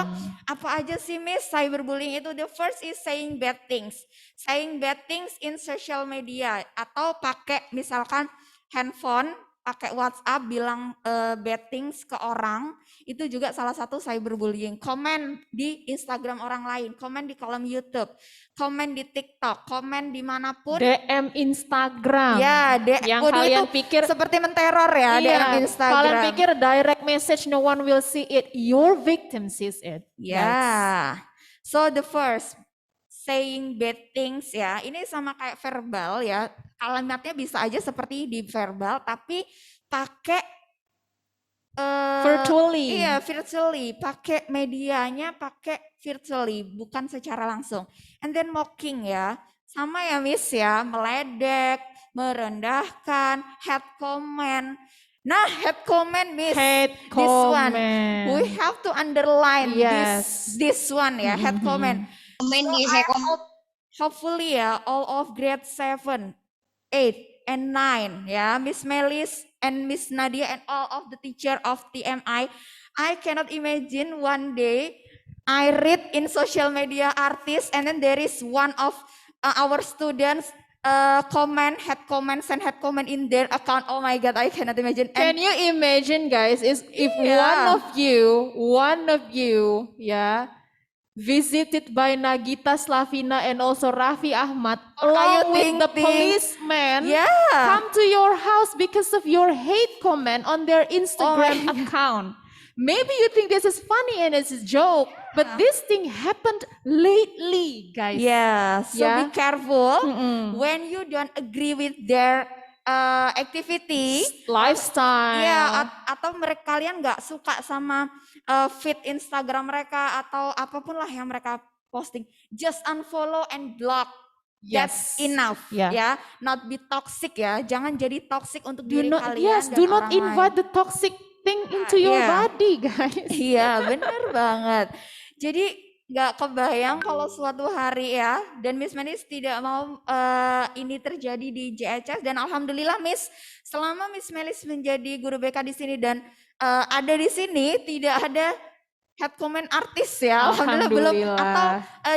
apa aja sih Miss cyberbullying itu? The first is saying bad things. Saying bad things in social media. Atau pakai misalkan handphone, pakai WhatsApp bilang bad things ke orang. Itu juga salah satu cyberbullying. Komen di Instagram orang lain, komen di kolom YouTube, komen di TikTok, komen dimanapun. DM Instagram. Ya, yang kalian pikir seperti menteror ya, DM Instagram. Kalian pikir direct message no one will see it, your victim sees it. Ya. So the first saying bad things ya, ini sama kayak verbal ya. Kalimatnya bisa aja seperti di verbal, tapi pakai virtually. Iya, virtually. Pakai medianya, pakai virtually, bukan secara langsung. And then mocking ya. Sama ya Miss ya, meledek, merendahkan, hate comment. Nah, hate comment Miss. Hate This one. comment. We have to underline Yes. this one ya, hate comment. Hopefully ya, all of grade 7, 8, and 9 ya, Miss Melis and Miss Nadia and all of the teacher of TMI. I cannot imagine one day I read in social media artists and then there is one of our students had comments in their account. Oh my God, I cannot imagine. Can you imagine guys, if Yeah. one of you, yeah, visited by Nagita Slavina and also Raffi Ahmad along with the policeman come to your house because of your hate comment on their Instagram account. Maybe you think this is funny and it's a joke, but this thing happened lately, guys. Yeah, so Yeah. be careful when you don't agree with their activity, Lifestyle. ya atau kalian nggak suka sama feed Instagram mereka atau apapun lah yang mereka posting, just unfollow and block. That's Yes. enough Yeah. ya. Not be toxic ya. Jangan jadi toxic untuk Do diri not, kalian yes, dan do not orang invite lain. the toxic thing into your yeah. body, guys. Iya, bener banget. Jadi nggak kebayang kalau suatu hari ya, dan Miss Melis tidak mau ini terjadi di JHS, dan alhamdulillah Miss, selama Miss Melis menjadi guru BK di sini dan ada di sini tidak ada head comment artis ya, alhamdulillah belum, atau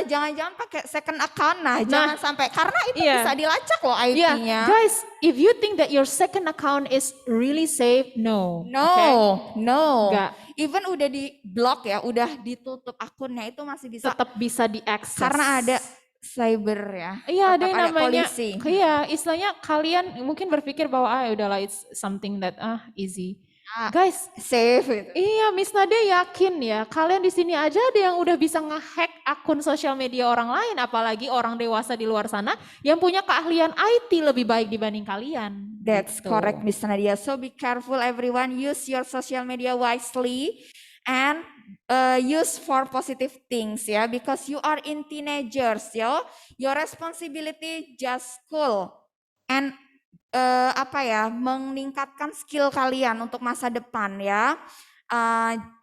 jangan-jangan pakai second account, jangan sampai, karena itu bisa dilacak loh IP-nya. Yeah, guys, if you think that your second account is really safe, no. No. Even udah di block ya, udah ditutup akunnya, itu masih bisa. Tetap bisa diakses. Karena ada cyber ya. Iya, ada yang namanya. polisi. Iya, istilahnya kalian mungkin berpikir bahwa udahlah it's something that easy. Guys, safe itu. Iya, Miss Nadia yakin ya, kalian di sini aja ada yang udah bisa ngehack akun sosial media orang lain, apalagi orang dewasa di luar sana yang punya keahlian IT lebih baik dibanding kalian. That's gitu. correct, Miss Nadia. So be careful everyone, use your social media wisely. and use for positive things ya, because you are in teenagers yo, your responsibility just school and meningkatkan skill kalian untuk masa depan ya.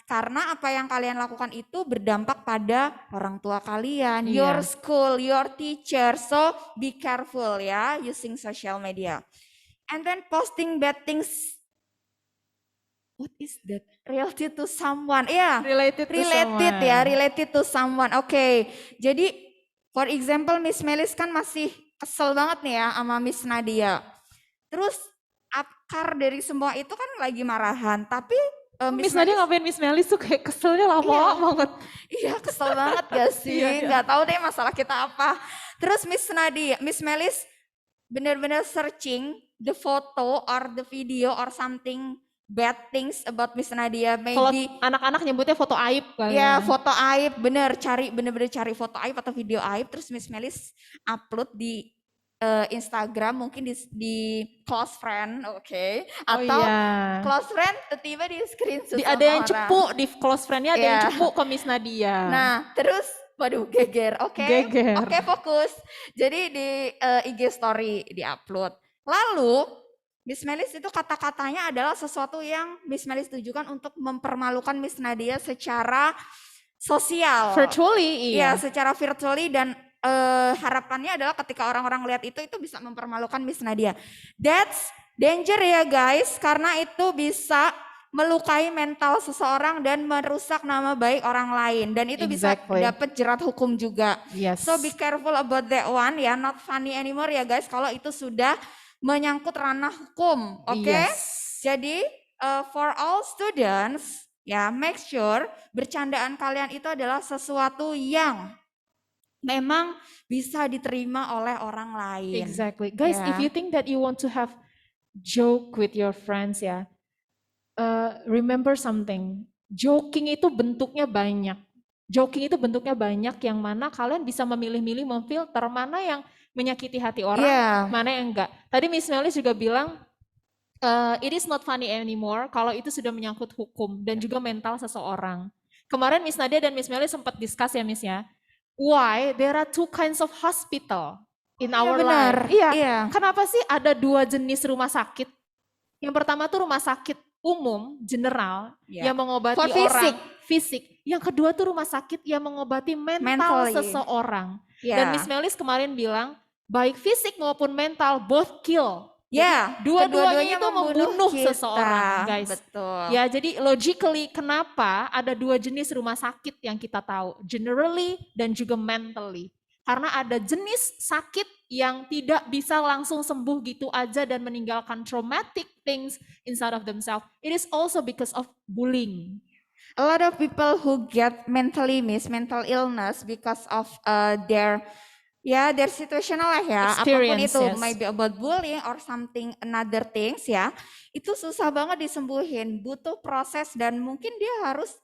Karena apa yang kalian lakukan itu berdampak pada orang tua kalian, your Iya. school, your teacher. So be careful ya using social media. And then posting bad things. What is that? Related to someone. Yeah. Related to Related ya, someone. related to someone. Oke. Jadi for example Miss Melis kan masih kesel banget nih ya sama Miss Nadia. Terus akar dari semua itu kan lagi marahan, tapi Miss Nadia ngapain Miss Melis tuh kayak keselnya lama banget. Iya kesel banget gak sih? Iya. Nggak tahu deh masalah kita apa. Terus Miss Melis benar-benar searching the photo or the video or something bad things about Miss Nadia. Kalau Maybe anak-anak nyebutnya foto aib kali ya foto aib, bener cari foto aib atau video aib. Terus Miss Melis upload di Instagram, mungkin di close friend, oke, atau iya. close friend tiba-tiba di screenshot Ada sama yang orang. cepu di close friend-nya, ada yang Iya. cepu ke Miss Nadia. Nah, terus waduh geger, oke. Geger. Oke, fokus. Jadi di IG story di-upload. Lalu Miss Melis itu kata-katanya adalah sesuatu yang Miss Melis tujukan untuk mempermalukan Miss Nadia secara sosial. Virtually, Iya, iya. secara virtually, dan harapannya adalah ketika orang-orang lihat itu bisa mempermalukan Miss Nadia. That's danger ya guys, karena itu bisa melukai mental seseorang dan merusak nama baik orang lain, dan itu Exactly. bisa dapat jerat hukum juga. Yes. So be careful about that one ya, not funny anymore ya guys kalau itu sudah menyangkut ranah hukum, oke? Yes. Jadi for all students ya, make sure bercandaan kalian itu adalah sesuatu yang memang bisa diterima oleh orang lain. Exactly. Guys, Ya. if you think that you want to have joke with your friends ya, remember something. Joking itu bentuknya banyak. Joking itu bentuknya banyak, yang mana kalian bisa memilih-milih, memfilter mana yang menyakiti hati orang, Iya. mana yang enggak. Tadi Miss Melis juga bilang, it is not funny anymore kalau itu sudah menyangkut hukum dan juga mental seseorang. Kemarin Miss Nadia dan Miss Melis sempat discuss ya Miss ya, why there are two kinds of hospital in our benar. life. Iya. Iya. Kenapa sih ada dua jenis rumah sakit? Yang pertama tuh rumah sakit umum, general, Iya. yang mengobati For orang fisik. Yang kedua tuh rumah sakit yang mengobati mental Mentally. seseorang. Ya. Dan Miss Melis kemarin bilang, baik fisik maupun mental, both kill. Ya, Dua-duanya keduanya itu membunuh kita. seseorang, guys. Betul. Ya, jadi logically kenapa ada dua jenis rumah sakit yang kita tahu, generally dan juga mentally. Karena ada jenis sakit yang tidak bisa langsung sembuh gitu aja dan meninggalkan traumatic things inside of themselves. It is also because of bullying. A lot of people who get mental illness because of their situational lah ya, apapun Experience, itu, yes. maybe about bullying or something another things ya, itu susah banget disembuhin, butuh proses, dan mungkin dia harus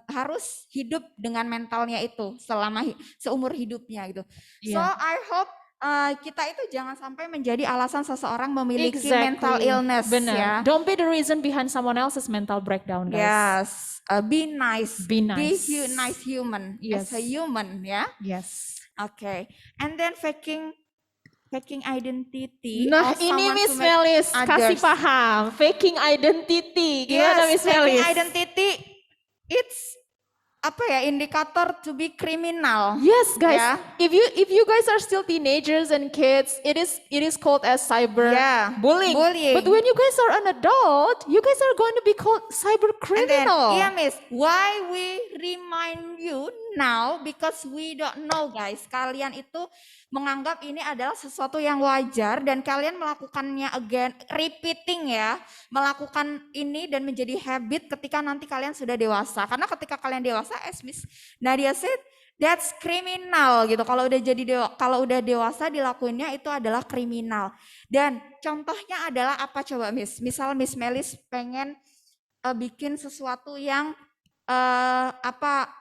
harus hidup dengan mentalnya itu selama seumur hidupnya gitu. So Iya. I hope kita itu jangan sampai menjadi alasan seseorang memiliki Exactly. mental illness Benar. ya. Don't be the reason behind someone else's mental breakdown, guys. Yes, be nice. Be nice. Nice human. Yes. As a human ya. Yes. Okay. And then faking identity. Nah, of ini someone Miss to make Melis kasih others. paham. Faking identity. Gimana Miss faking Melis? identity, it's indikator to be criminal. Yes, guys. Yeah. If you guys are still teenagers and kids, it is called as cyber Yeah, bullying. bullying. But when you guys are an adult, you guys are going to be called cyber And then, criminal. yeah, Miss, why we remind you now, because we don't know, guys. Kalian itu menganggap ini adalah sesuatu yang wajar dan kalian melakukannya again, repeating ya, melakukan ini dan menjadi habit ketika nanti kalian sudah dewasa. Karena ketika kalian dewasa, as Miss Nadia said, that's criminal gitu. Kalau udah dewasa dilakuinnya itu adalah kriminal. Dan contohnya adalah apa coba Miss? Misal Miss Melis pengen bikin sesuatu yang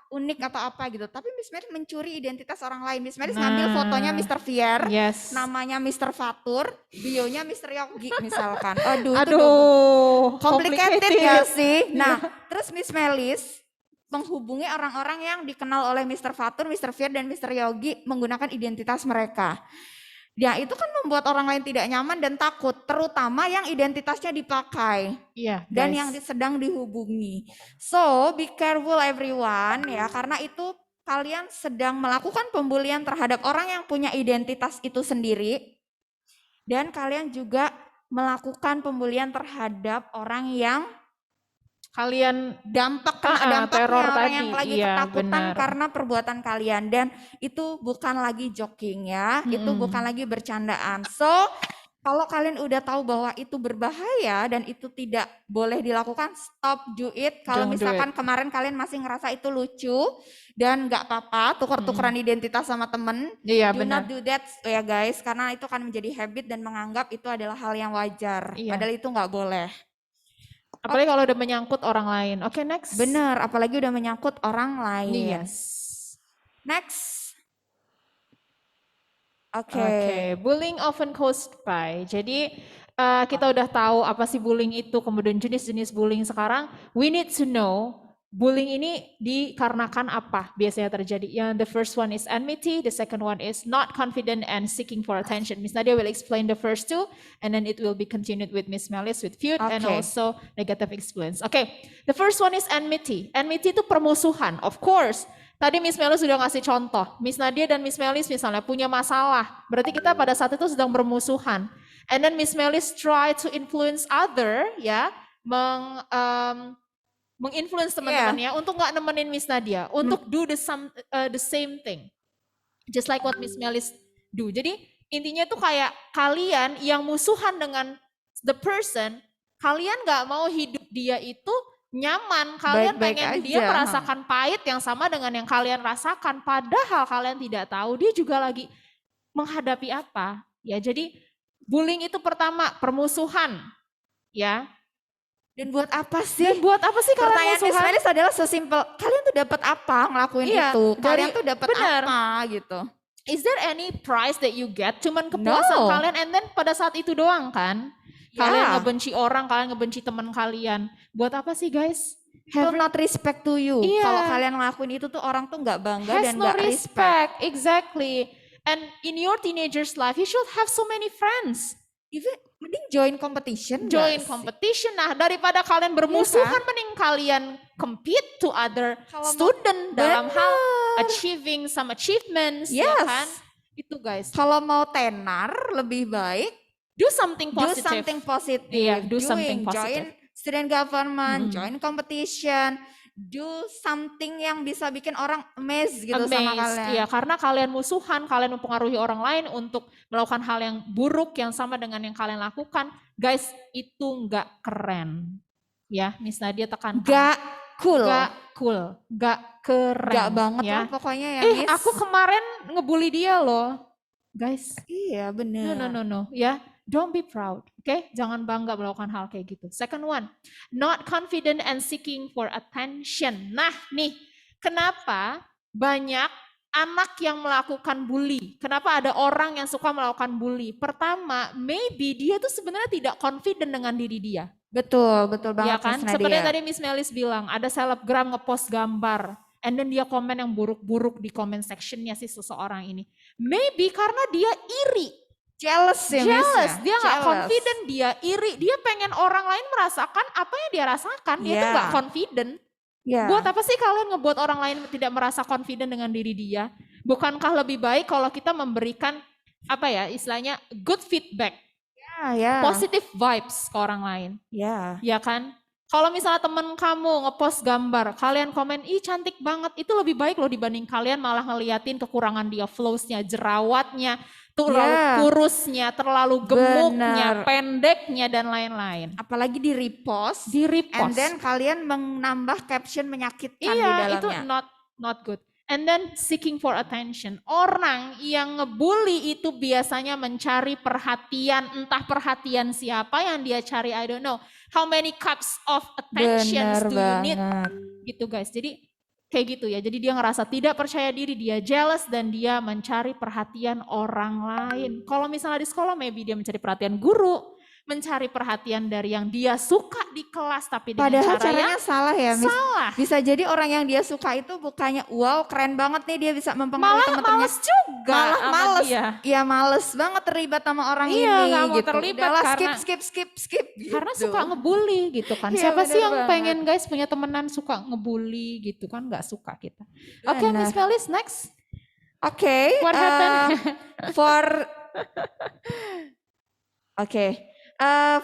unik atau apa gitu. Tapi Miss Melis mencuri identitas orang lain. Miss Melis ngambil fotonya Mr. Fier, Yes. namanya Mr. Fatur, bionya Mr. Yogi misalkan. Aduh, itu Aduh, complicated ya sih. Nah, terus Miss Melis menghubungi orang-orang yang dikenal oleh Mr. Fatur, Mr. Fier, dan Mr. Yogi menggunakan identitas mereka. Ya, itu kan membuat orang lain tidak nyaman dan takut, terutama yang identitasnya dipakai Iya, dan guys. yang sedang dihubungi. So, be careful everyone ya, karena itu kalian sedang melakukan pembulian terhadap orang yang punya identitas itu sendiri, dan kalian juga melakukan pembulian terhadap orang yang Kalian dampaknya teror orang yang tadi. lagi Iya, ketakutan benar. karena perbuatan kalian, dan itu bukan lagi joking ya, itu bukan lagi bercandaan. So, kalau kalian udah tahu bahwa itu berbahaya dan itu tidak boleh dilakukan, stop do it. Kalau Don't do misalkan kemarin kalian masih ngerasa itu lucu dan nggak apa-apa tukar-tukaran identitas sama temen, Iya, do benar. not do that ya guys, karena itu akan menjadi habit dan menganggap itu adalah hal yang wajar. Iya. Padahal itu nggak boleh. Apalagi kalau udah menyangkut orang lain. Oke, next. Bener, apalagi udah menyangkut orang lain. Yes. Next. Oke. Oke, bullying often caused by. Jadi kita udah tahu apa sih bullying itu, kemudian jenis-jenis bullying sekarang. We need to know bullying ini dikarenakan apa biasanya terjadi. Yang the first one is enmity, the second one is not confident and seeking for attention. Miss Nadia will explain the first two, and then it will be continued with Miss Melis with feud and Okay. also negative influence. Oke, the first one is enmity. Enmity itu permusuhan, of course. Tadi Miss Melis sudah ngasih contoh. Miss Nadia dan Miss Melis misalnya punya masalah. Berarti kita pada saat itu sedang bermusuhan. And then Miss Melis try to influence other, ya, menginfluence teman-temannya untuk nggak nemenin Miss Nadia, untuk do the same thing. Just like what Miss Melis do. Jadi intinya tuh kayak kalian yang musuhan dengan the person, kalian nggak mau hidup dia itu nyaman, kalian Baik-baik pengen dia aja. merasakan pahit yang sama dengan yang kalian rasakan, padahal kalian tidak tahu dia juga lagi menghadapi apa. Ya, jadi bullying itu pertama permusuhan, ya. Dan buat apa sih? Dan buat apa sih kalian Pertanyaan Miss musuhan? Melis adalah sesimpel, kalian tuh dapat apa ngelakuin Iya, itu? Kalian dari- tuh dapat benar. apa gitu? Is there any prize that you get? Cuman kepuasan No. kalian, and then pada saat itu doang kan? Kalian Yeah. ngebenci orang, kalian ngebenci teman kalian. Buat apa sih guys? Have not respect to you. Iya. Kalau kalian ngelakuin itu tuh orang tuh nggak bangga Has dan no nggak respect. respect, exactly. And in your teenager's life, you should have so many friends. Even mending join competition. nggak Join sih? competition. Nah, daripada kalian bermusuhan, mending kalian compete to other Kalau mau- student dalam hal Benar. achieving some achievements, ya Yes. kan? Itu guys. Kalau mau tenar lebih baik Do something do positive. something positive. Iya, do something Join positive. student government, Mm-mm. join competition, do something yang bisa bikin orang amazed gitu sama Amazed, kalian. iya, karena kalian musuhan, kalian mempengaruhi orang lain untuk melakukan hal yang buruk yang sama dengan yang kalian lakukan. Guys, itu nggak keren. Ya, Miss Nadia tekan. Gak cool. Nggak cool, nggak keren. Gak banget ya. lah pokoknya ya Miss. Aku kemarin ngebully dia loh. Guys, Iya bener. no, ya. Don't be proud, oke? Jangan bangga melakukan hal kayak gitu. Second one, not confident and seeking for attention. Nah nih, kenapa banyak anak yang melakukan bully? Kenapa ada orang yang suka melakukan bully? Pertama, maybe dia tuh sebenarnya tidak confident dengan diri dia. Betul banget Ya kan? Miss Nadia. Seperti tadi Miss Melis bilang, ada selebgram ngepost gambar. And then dia komen yang buruk-buruk di comment sectionnya si seseorang ini. Maybe karena dia iri. Jealous ya Miss Jealous, ya? dia nggak Jealous. confident, dia iri, dia pengen orang lain merasakan apa yang dia rasakan, dia tuh Yeah. nggak confident. Ya. Buat apa sih kalian ngebuat orang lain tidak merasa confident dengan diri dia? Bukankah lebih baik kalau kita memberikan apa ya istilahnya good feedback, Ya. positive vibes ke orang lain, Ya. ya kan? Kalau misalnya temen kamu ngepost gambar, kalian komen, ih cantik banget, itu lebih baik loh dibanding kalian malah ngeliatin kekurangan dia, flowsnya, jerawatnya, terlalu Ya. kurusnya, terlalu gemuknya, Benar. pendeknya, dan lain-lain. Apalagi di repost. Di And repost. then kalian menambah caption menyakitkan di Iya, itu dalamnya. not good. And then seeking for attention. Orang yang ngebully itu biasanya mencari perhatian, entah perhatian siapa yang dia cari, I don't know. How many cups of attention Bener do you need? banget. Gitu guys. Jadi Kayak gitu ya. Jadi dia ngerasa tidak percaya diri, dia jealous dan dia mencari perhatian orang lain. Kalau misalnya di sekolah maybe dia mencari perhatian guru, mencari perhatian dari yang dia suka di kelas tapi dengan Padahal cara yang caranya salah ya, Miss. salah. Bisa jadi orang yang dia suka itu bukannya wow keren banget nih dia bisa mempengaruhi Malah teman-temannya. males juga Malah sama males. dia. Ya males banget terlibat sama orang Iya, ini nggak mau gitu. terlibat Udahlah, karena- skip Karena gitu. suka ngebully gitu kan. Iya, Siapa sih bener yang banget. pengen guys punya temenan suka ngebully gitu kan, nggak suka kita. Oke, Benar. Miss Melis next. Oke. What happened?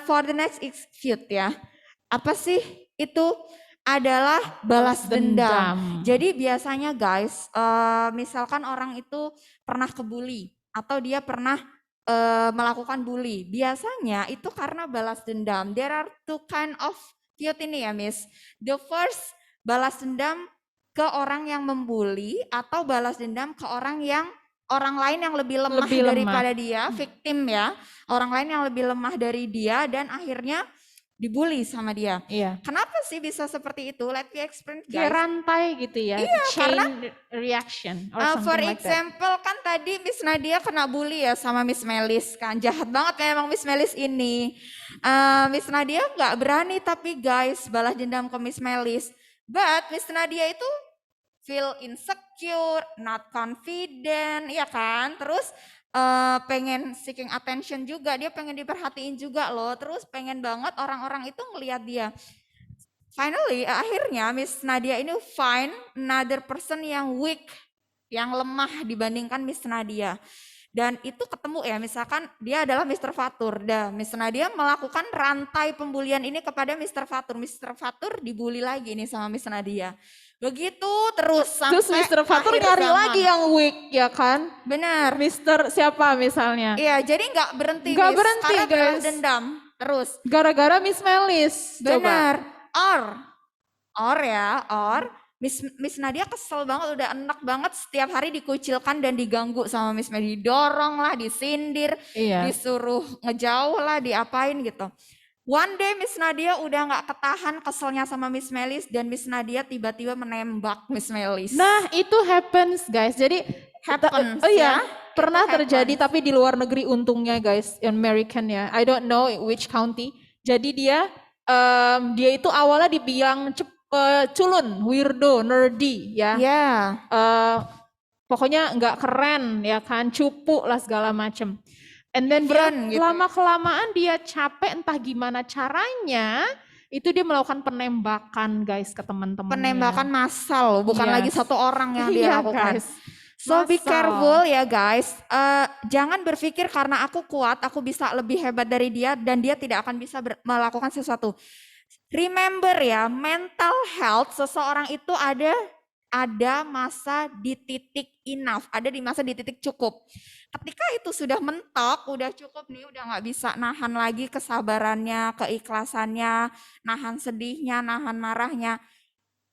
For the next execute ya. Apa sih itu adalah balas dendam. Jadi biasanya guys, misalkan orang itu pernah kebuli atau dia pernah melakukan bully. Biasanya itu karena balas dendam. There are two kind of cute ini ya, Miss. The first, balas dendam ke orang yang membuli atau balas dendam ke orang lain yang lebih lemah Lebih lemah. daripada dia, victim ya. Orang lain yang lebih lemah dari dia dan akhirnya dibully sama dia. Iya. Kenapa sih bisa seperti itu? Let me explain Kayak guys. rantai gitu ya. Iya, Chain reaction or something For like that. example kan tadi Miss Nadia kena bully ya sama Miss Melis kan. Jahat banget memang Miss Melis ini. Miss Nadia nggak berani tapi guys balas dendam ke Miss Melis. But Miss Nadia itu feel insecure, not confident, ya kan? Terus pengen seeking attention juga, dia pengen diperhatiin juga loh. Terus pengen banget orang-orang itu ngelihat dia. Finally, akhirnya Miss Nadia ini find another person yang weak, yang lemah dibandingkan Miss Nadia. Dan itu ketemu ya, misalkan dia adalah Mr. Fatur. Miss Nadia melakukan rantai pembulian ini kepada Mr. Fatur. Mr. Fatur dibully lagi nih sama Miss Nadia. Begitu terus sampai Terus Mr. Fatur akhir nyari zaman. lagi yang weak ya kan? Benar. Mister siapa misalnya? Iya, jadi nggak berhenti Nggak Miss, berhenti, karena balas guys. dendam terus. Gara-gara Miss Melis. Coba. Benar. Or Miss Nadia kesel banget, udah enak banget setiap hari dikucilkan dan diganggu sama Miss Melis. Didorong lah, disindir, Iya. disuruh ngejauh lah, diapain gitu. One day Miss Nadia udah nggak ketahan keselnya sama Miss Melis dan Miss Nadia tiba-tiba menembak Miss Melis. Nah itu happens guys. Jadi Happens, oh iya, ya. pernah Itu terjadi happens. tapi di luar negeri untungnya guys, American ya. I don't know which county. Jadi dia itu awalnya dibilang culun, weirdo, nerdy ya. Ya. Pokoknya nggak keren ya kan, cupu lah segala macem. And then Different dia gitu. lama-kelamaan dia capek entah gimana caranya, itu dia melakukan penembakan guys ke teman-temannya. Penembakan massal, bukan Yes. lagi satu orang yang dia Iya, lakukan. guys. So be Massal. careful ya guys. Jangan berpikir karena aku kuat, aku bisa lebih hebat dari dia dan dia tidak akan bisa melakukan sesuatu. Remember ya, mental health seseorang itu ada masa di titik enough, ada di masa di titik cukup. Ketika itu sudah mentok, udah cukup nih, udah nggak bisa nahan lagi kesabarannya, keikhlasannya, nahan sedihnya, nahan marahnya.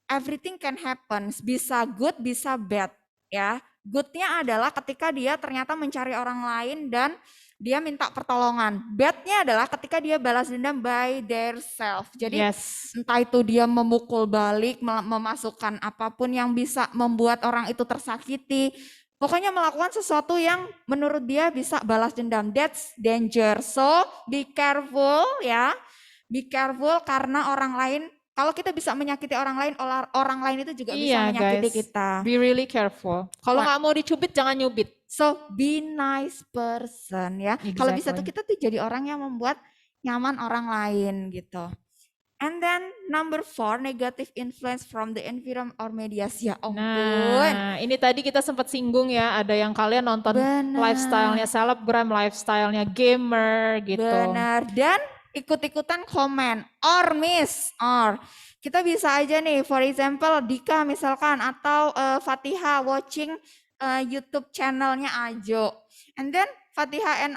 Everything can happen, bisa good, bisa bad ya. Goodnya adalah ketika dia ternyata mencari orang lain dan dia minta pertolongan. Badnya adalah ketika dia balas dendam by their self. Jadi Yes. entah itu dia memukul balik, memasukkan apapun yang bisa membuat orang itu tersakiti. Pokoknya melakukan sesuatu yang menurut dia bisa balas dendam. That's danger. So be careful ya. Be careful karena orang lain, kalau kita bisa menyakiti orang lain itu juga bisa Iya, menyakiti guys. kita. Be really careful. Kalau nggak mau dicubit jangan nyubit. So be nice person ya. Kalau bisa tuh Exactly. kita tuh jadi orang yang membuat nyaman orang lain gitu. And then number 4, negative influence from the environment or medias. Ya ampun. Nah, ini tadi kita sempat singgung ya, ada yang kalian nonton Benar. lifestyle-nya selebgram, lifestyle-nya gamer gitu. Benar. Dan ikut-ikutan komen or miss or kita bisa aja nih, for example Dika misalkan atau Fatiha watching YouTube channelnya Ajo, and then Fatiha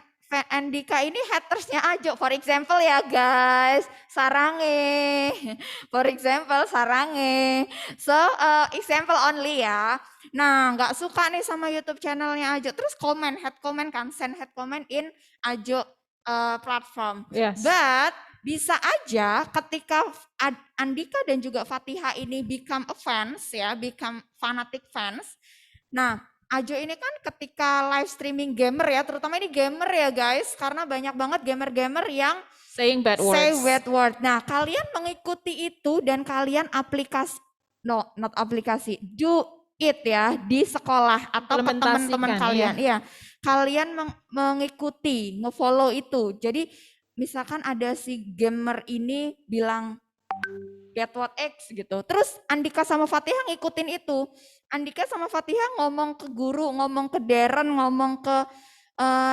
and Dika ini hatersnya Ajo, for example ya guys, sarange, for example sarange, so example only ya. Nah nggak suka nih sama YouTube channelnya Ajo, terus komen, head comment kan, send head comment in Ajo platform. Yes. But bisa aja ketika Andika dan juga Fatihah ini become a fans ya, become fanatic fans. Nah, Ajo ini kan ketika live streaming gamer ya, terutama ini gamer ya guys, karena banyak banget gamer-gamer yang Saying bad say words. bad word. Nah, kalian mengikuti itu dan kalian not aplikasi, do it ya di sekolah atau ke teman-teman Implementasikan, kalian. Iya, kalian mengikuti, ngefollow itu. Jadi misalkan ada si gamer ini bilang bad word X gitu. Terus Andika sama Fatihah ngikutin itu. Andika sama Fatihah ngomong ke guru, ngomong ke Darren, ngomong ke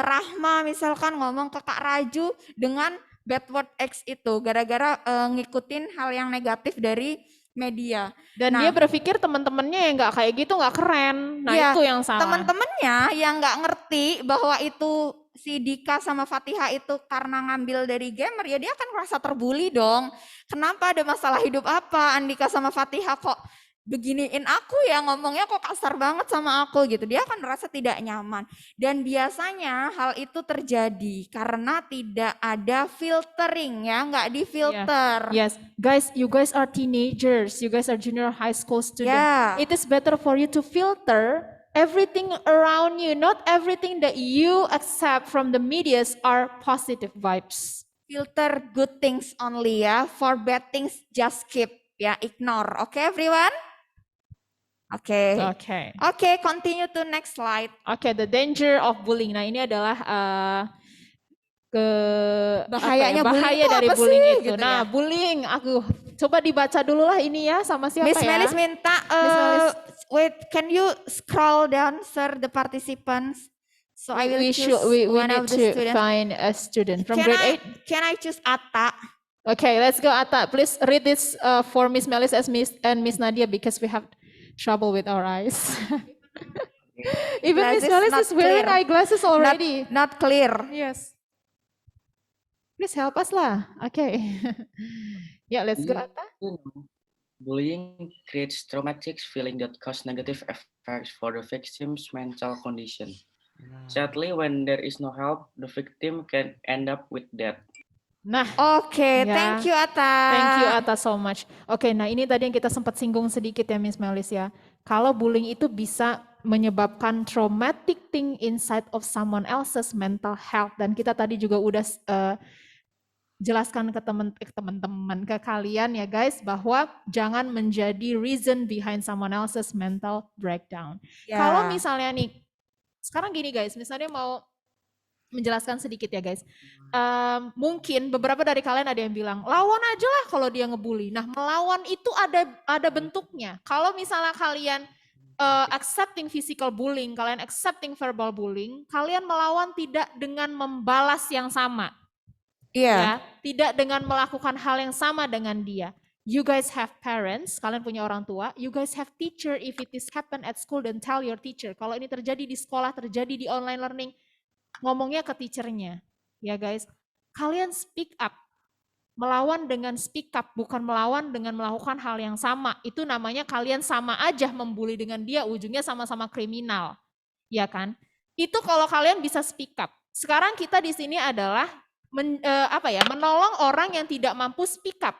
Rahma misalkan, ngomong ke Kak Raju dengan bad word X itu. Gara-gara ngikutin hal yang negatif dari media. Dan Nah, dia berpikir teman-temannya yang nggak kayak gitu nggak keren. Nah iya, itu yang salah. teman-temannya yang nggak ngerti bahwa itu si Dika sama Fatihah itu karena ngambil dari gamer, ya dia akan merasa terbully dong. Kenapa, ada masalah hidup apa Andika sama Fatihah kok beginiin aku ya, ngomongnya kok kasar banget sama aku gitu. Dia akan merasa tidak nyaman. Dan biasanya hal itu terjadi karena tidak ada filtering ya, nggak difilter. Yes, guys, you guys are teenagers. You guys are junior high school students. Yeah. It is better for you to filter everything around you. Not everything that you accept from the medias are positive vibes. Filter good things only ya, for bad things just skip ya, ignore. Okay everyone? Oke. Okay. Oke, continue to next slide. Okay, the danger of bullying. Nah, ini adalah Bahayanya bullying bahaya itu dari apa bullying sih, itu. gitu Nah, ya. bullying, aku coba dibaca dulu lah ini ya sama siapa Miss ya? Melis minta, Miss Melis. wait, can you scroll down, sir, the participants? So I will choose we one need of the to students. find a student from Can grade 8. Can I choose Atta? Okay, let's go, Atta. Please read this for Miss Melis and Miss Nadia because we have trouble with our eyes. Even Miss Glasses Melis not is wearing clear. eyeglasses already. Not clear. Yes. Please help us lah. Okay. Yeah, let's go, Atta. Bullying creates traumatic feeling that cause negative effects for the victim's mental condition. Sadly, when there is no help, the victim can end up with death. Nah, Oke, Ya. thank you Atta. thank you Atta so much. Oke, nah ini tadi yang kita sempat singgung sedikit ya Miss Melis ya. Kalau bullying itu bisa menyebabkan traumatic thing inside of someone else's mental health, dan kita tadi juga udah jelaskan ke teman-teman ke kalian ya guys, bahwa jangan menjadi reason behind someone else's mental breakdown. Ya. Kalau misalnya nih, sekarang gini guys, misalnya mau menjelaskan sedikit ya guys. Mungkin beberapa dari kalian ada yang bilang, lawan aja lah kalau dia ngebully. Nah, melawan itu ada bentuknya. Kalau misalnya kalian accepting physical bullying, kalian accepting verbal bullying, kalian melawan tidak dengan membalas yang sama. Iya. Ya, tidak dengan melakukan hal yang sama dengan dia. You guys have parents, kalian punya orang tua. You guys have teacher. If it is happen at school, then tell your teacher. Kalau ini terjadi di sekolah, terjadi di online learning, ngomongnya ke teachernya. Ya guys, kalian speak up. Melawan dengan speak up, bukan melawan dengan melakukan hal yang sama. Itu namanya kalian sama aja membuli dengan dia, ujungnya sama-sama kriminal. Ya kan? Itu kalau kalian bisa speak up. Sekarang kita di sini adalah menolong orang yang tidak mampu speak up.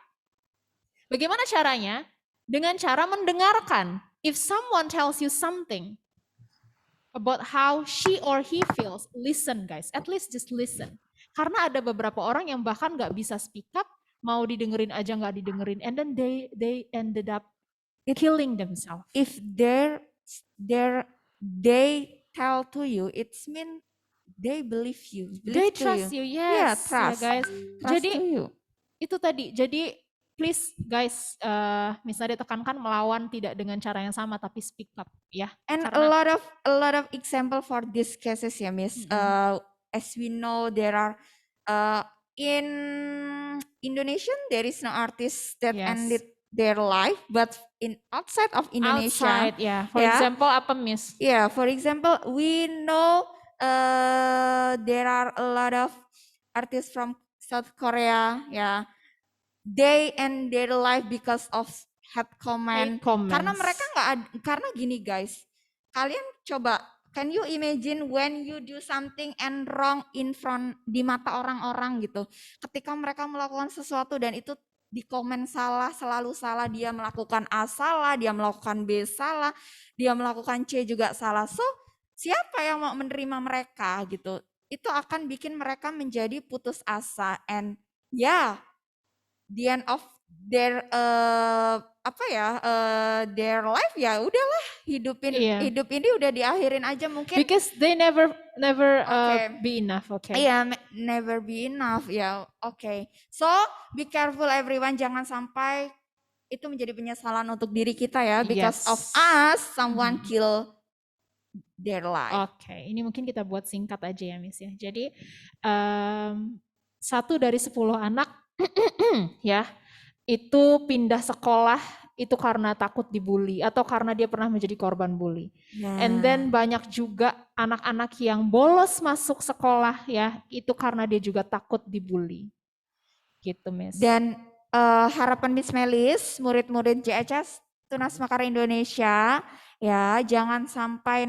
Bagaimana caranya? Dengan cara mendengarkan. If someone tells you something about how she or he feels, listen guys. At least just listen. Karena ada beberapa orang yang bahkan nggak bisa speak up, mau didengerin aja nggak didengerin, and then they ended up killing themselves. If they tell to you, it's mean they believe you. They believe to trust you, yes, Yeah, trust. ya guys. Trust Jadi to you. itu tadi. Jadi please guys, misalnya ditekankan melawan tidak dengan cara yang sama, tapi speak up, ya. And Karena- a lot of example for these cases ya, Miss. As we know, there are in Indonesia there is no artist that Yes. ended their life, but in outside of Indonesia, outside, ya. For Ya. example, apa Miss? yeah. For example, we know there are a lot of artists from South Korea, yeah. They end their life because of hate comment. Hate comments. Karena mereka karena gini guys, kalian coba can you imagine when you do something and wrong in front di mata orang-orang gitu. Ketika mereka melakukan sesuatu dan itu di komen salah, selalu salah, dia melakukan A salah, dia melakukan B salah, dia melakukan C juga salah. So, siapa yang mau menerima mereka gitu? Itu akan bikin mereka menjadi putus asa and the end of their their life ya udahlah hidup ini udah diakhirin aja mungkin. Because they never Okay. be enough. Okay. Iya, never be enough ya. Oke. So, be careful everyone, jangan sampai itu menjadi penyesalan untuk diri kita ya, because Yes. of us someone kill their life. Oke, ini mungkin kita buat singkat aja ya Miss ya. Jadi 1 dari 10 anak ya itu pindah sekolah itu karena takut dibully atau karena dia pernah menjadi korban bully. And then banyak juga anak-anak yang bolos masuk sekolah ya itu karena dia juga takut dibully. Gitu Miss. Dan harapan Miss Melis, murid-murid JHS Tunas Mekar Indonesia, ya jangan sampai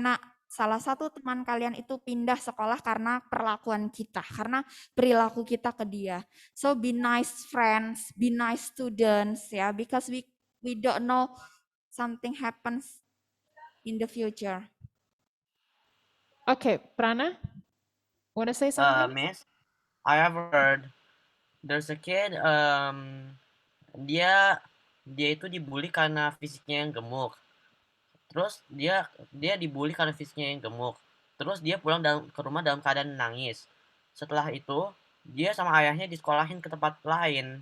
salah satu teman kalian itu pindah sekolah karena perlakuan kita, karena perilaku kita ke dia. So be nice friends, be nice students ya, because we don't know something happens in the future. Okay, Prana, wanna say something? Miss, I have heard there's a kid, dia itu dibully karena fisiknya yang gemuk. Terus dia dibully karena fisiknya yang gemuk. Terus dia pulang ke rumah dalam keadaan nangis. Setelah itu dia sama ayahnya disekolahin ke tempat lain.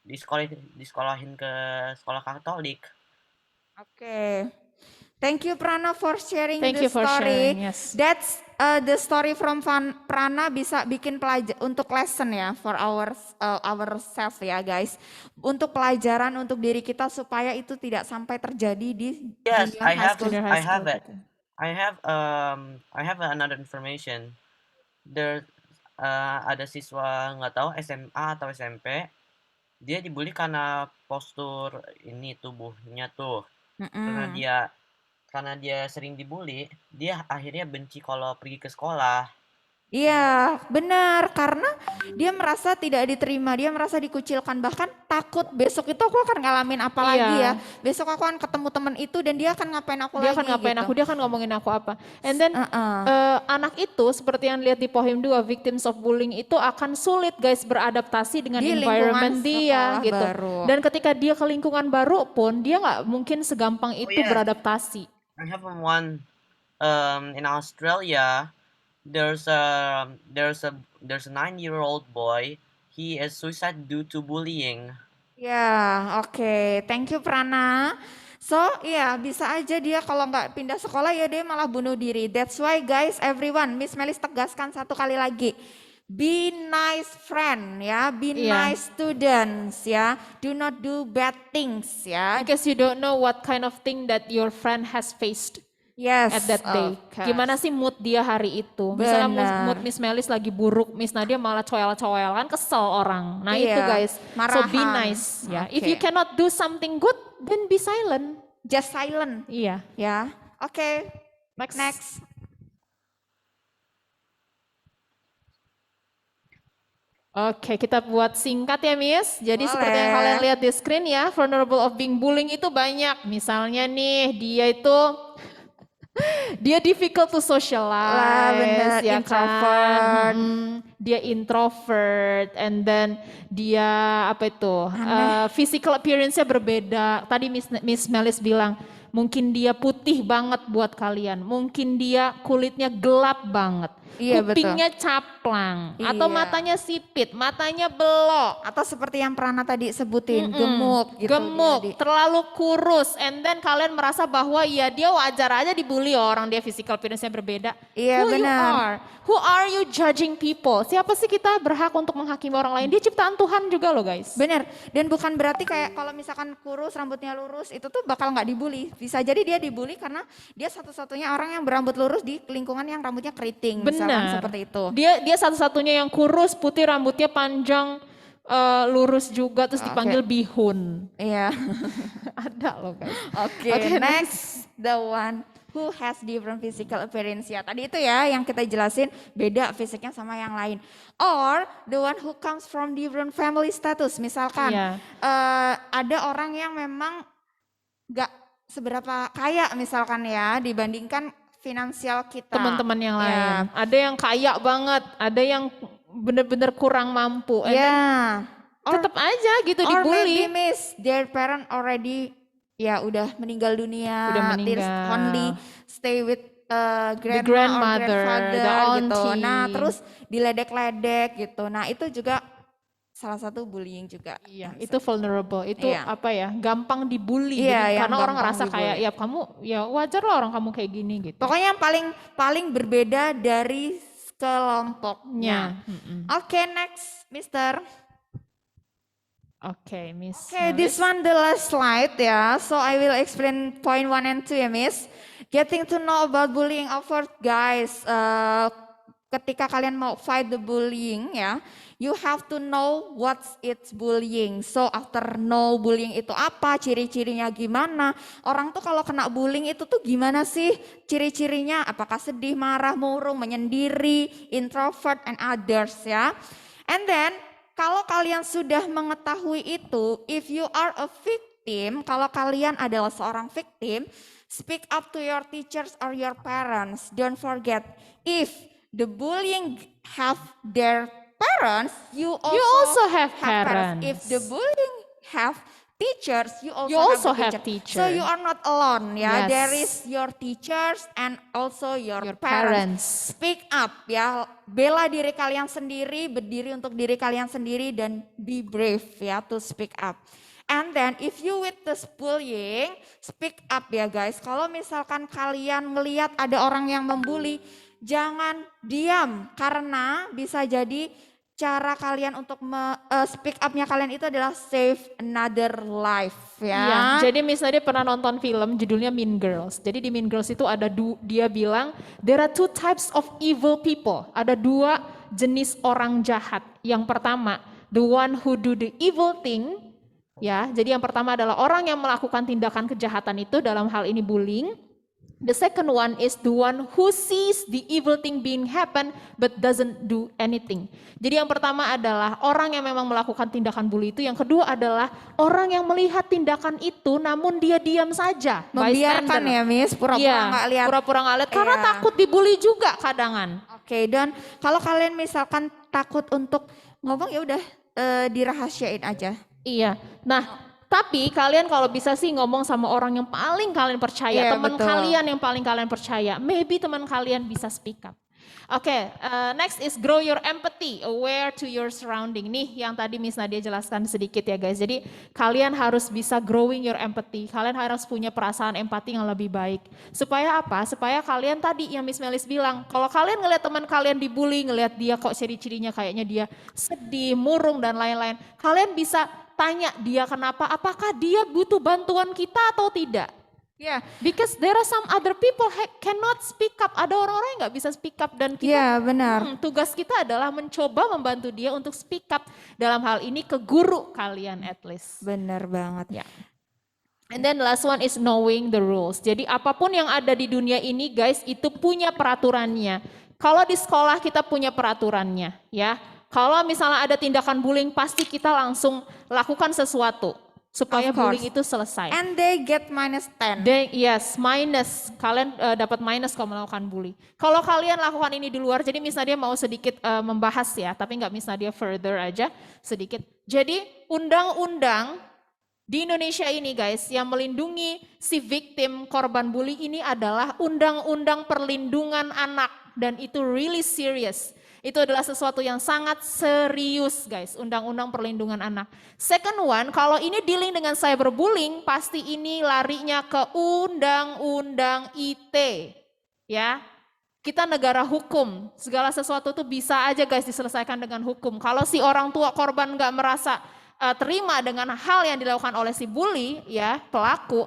Disekolahin ke sekolah Katolik. Oke. Thank you Prana for sharing Thank the you for story. sharing, yes. That's the story from Prana bisa bikin untuk lesson ya for ourselves ya guys. Untuk pelajaran untuk diri kita supaya itu tidak sampai terjadi di Yes, dunia high school. I have it. I have another information. There ada siswa nggak tahu SMA atau SMP, dia dibully karena postur ini tubuhnya tuh. Karena dia sering dibully, dia akhirnya benci kalau pergi ke sekolah. Iya, benar. Karena dia merasa tidak diterima, dia merasa dikucilkan, bahkan takut besok itu aku akan ngalamin apa lagi ya. Besok aku akan ketemu teman itu dan dia akan ngapain aku Dia lagi akan ngapain gitu. aku, dia akan ngomongin aku apa. And then anak itu seperti yang lihat di Pohim 2, victims of bullying itu akan sulit guys beradaptasi dengan Di environment lingkungan dia sekolah gitu. baru. Dan ketika dia ke lingkungan baru pun dia nggak mungkin segampang itu yeah. beradaptasi. I have one in Australia. There's a 9-year-old boy. He is suicide due to bullying. Ya, oke. Thank you Prana. So, ya bisa aja dia kalau nggak pindah sekolah ya dia malah bunuh diri. That's why guys, everyone, Miss Melis tegaskan satu kali lagi. Be nice friend ya, be nice students ya. Do not do bad things ya. Because you don't know what kind of thing that your friend has faced. Yes. At that day. Gimana sih mood dia hari itu? Misalnya mood Miss Melis lagi buruk, Miss Nadia malah coel-coel, kan kesel orang. Nah itu guys, so be nice. Ya. If you cannot do something good, then be silent. Just silent. Iya. Ya. Oke. Next. Oke, kita buat singkat ya Miss. Jadi seperti yang kalian lihat di screen ya, vulnerable of being bullying itu banyak. Misalnya nih, dia difficult to socialize, bener, ya introvert. kan? Dia introvert, and then dia physical appearance-nya berbeda. Tadi Miss Melis bilang, mungkin dia putih banget buat kalian, mungkin dia kulitnya gelap banget. Iya, kupingnya caplang, atau Iya. matanya sipit, matanya belok. Atau seperti yang Prana tadi sebutin, gemuk gitu. Gemuk, terlalu kurus, and then kalian merasa bahwa ya dia wajar aja dibully orang dia physical appearance-nya berbeda. Iya, Who you benar. are? Who are you judging people? Siapa sih kita berhak untuk menghakimi orang lain? Dia ciptaan Tuhan juga loh guys. Bener, dan bukan berarti kayak kalau misalkan kurus, rambutnya lurus, itu tuh bakal nggak dibully. Bisa jadi dia dibully karena dia satu-satunya orang yang berambut lurus di lingkungan yang rambutnya keriting. Misalkan seperti itu. Dia satu-satunya yang kurus, putih, rambutnya panjang, lurus juga, terus dipanggil bihun. Iya. Ada loh guys. Oke, next the one. who has different physical appearance. Ya, tadi itu ya yang kita jelasin, beda fisiknya sama yang lain. Or the one who comes from different family status. Misalkan Iya. ada orang yang memang gak seberapa kaya misalkan ya dibandingkan finansial kita. Teman-teman yang Ya. lain. Ada yang kaya banget, ada yang benar-benar kurang mampu. And then Ya. tetap aja gitu Or dibully. maybe miss their parent already ya udah meninggal dunia. Udah They meninggal. only stay with grandma grandmother, or grandfather the gitu. Nah auntie. terus diledek-ledek gitu. Nah itu juga salah satu bullying juga. Iya, itu vulnerable. Itu Iya. apa ya? Gampang dibully. Iya, Jadi yang karena orang gampang ngerasa kayak dibully. ya kamu ya wajar lah orang kamu kayak gini gitu. Pokoknya yang paling berbeda dari kelompoknya. Mm-mm. Oke, next, Mister. Oke, Miss. Okay, this one the last slide ya. So I will explain point 1 and 2 ya, Miss. Getting to know about bullying effort, guys. Ketika kalian mau fight the bullying ya, you have to know what's it's bullying. So after know bullying itu apa, ciri-cirinya gimana. Orang tuh kalau kena bullying itu tuh gimana sih ciri-cirinya? Apakah sedih, marah, murung, menyendiri, introvert, and others ya. And then kalau kalian sudah mengetahui itu, if you are a victim, kalau kalian adalah seorang victim, speak up to your teachers or your parents. Don't forget, if the bullying have their parents, you also have If parents. the bullying have teachers, you You also also have have teacher. So you are not alone ya. Yes. There is your teachers and also your, Your parents. parents. Speak up ya, bela diri kalian sendiri, berdiri untuk diri kalian sendiri dan be brave ya to speak up. And then if you witness bullying, speak up ya guys. Kalau misalkan kalian ngelihat ada orang yang membuli, jangan diam karena bisa jadi cara kalian untuk speak up-nya kalian itu adalah save another life ya. Iya, jadi misalnya dia pernah nonton film judulnya Mean Girls. Jadi di Mean Girls itu ada dia bilang there are 2 types of evil people. Ada 2 jenis orang jahat. Yang pertama, the one who do the evil thing. Ya, jadi yang pertama adalah orang yang melakukan tindakan kejahatan itu dalam hal ini bullying. The second one is the one who sees the evil thing being happen but doesn't do anything. Jadi yang pertama adalah orang yang memang melakukan tindakan bully itu. Yang kedua adalah orang yang melihat tindakan itu namun dia diam saja. Membiarkan bystander. ya Miss, pura-pura Iya, nggak lihat. pura-pura nggak lihat karena Iya. takut dibully juga kadangan. Oke, dan kalau kalian misalkan takut untuk ngomong ya udah dirahasiain aja. Iya, nah tapi kalian kalau bisa sih ngomong sama orang yang paling kalian percaya, Iya, teman betul. kalian yang paling kalian percaya. Maybe teman kalian bisa speak up. Oke, next is grow your empathy, aware to your surrounding. Nih yang tadi Miss Nadia jelaskan sedikit ya guys. Jadi kalian harus bisa growing your empathy. Kalian harus punya perasaan empati yang lebih baik. Supaya apa? Supaya kalian tadi yang Miss Melis bilang, kalau kalian ngelihat teman kalian dibully, ngelihat dia kok ciri-cirinya kayaknya dia sedih, murung dan lain-lain. Kalian bisa tanya dia kenapa, apakah dia butuh bantuan kita atau tidak. Ya, Because there are some other people cannot speak up. Ada orang-orang yang nggak bisa speak up dan kita iya benar. tugas kita adalah mencoba membantu dia untuk speak up dalam hal ini ke guru kalian at least. Benar banget. Ya. And then last one is knowing the rules. Jadi apapun yang ada di dunia ini guys itu punya peraturannya. Kalau di sekolah kita punya peraturannya ya. Kalau misalnya ada tindakan bullying pasti kita langsung lakukan sesuatu supaya Of course. bullying itu selesai. And they get -10. Yes, minus. Kalian dapat minus kalau melakukan bully. Kalau kalian lakukan ini di luar, jadi Miss Nadia mau sedikit membahas ya, tapi nggak Miss Nadia further aja sedikit. Jadi undang-undang di Indonesia ini guys, yang melindungi si victim korban bully ini adalah Undang-Undang Perlindungan Anak. Dan itu really serious. Itu adalah sesuatu yang sangat serius guys, Undang-Undang Perlindungan Anak. Second one, kalau ini dealing dengan cyberbullying, pasti ini larinya ke Undang-Undang ITE. Ya, kita negara hukum, segala sesuatu itu bisa aja guys diselesaikan dengan hukum. Kalau si orang tua korban nggak merasa terima dengan hal yang dilakukan oleh si bully, ya pelaku,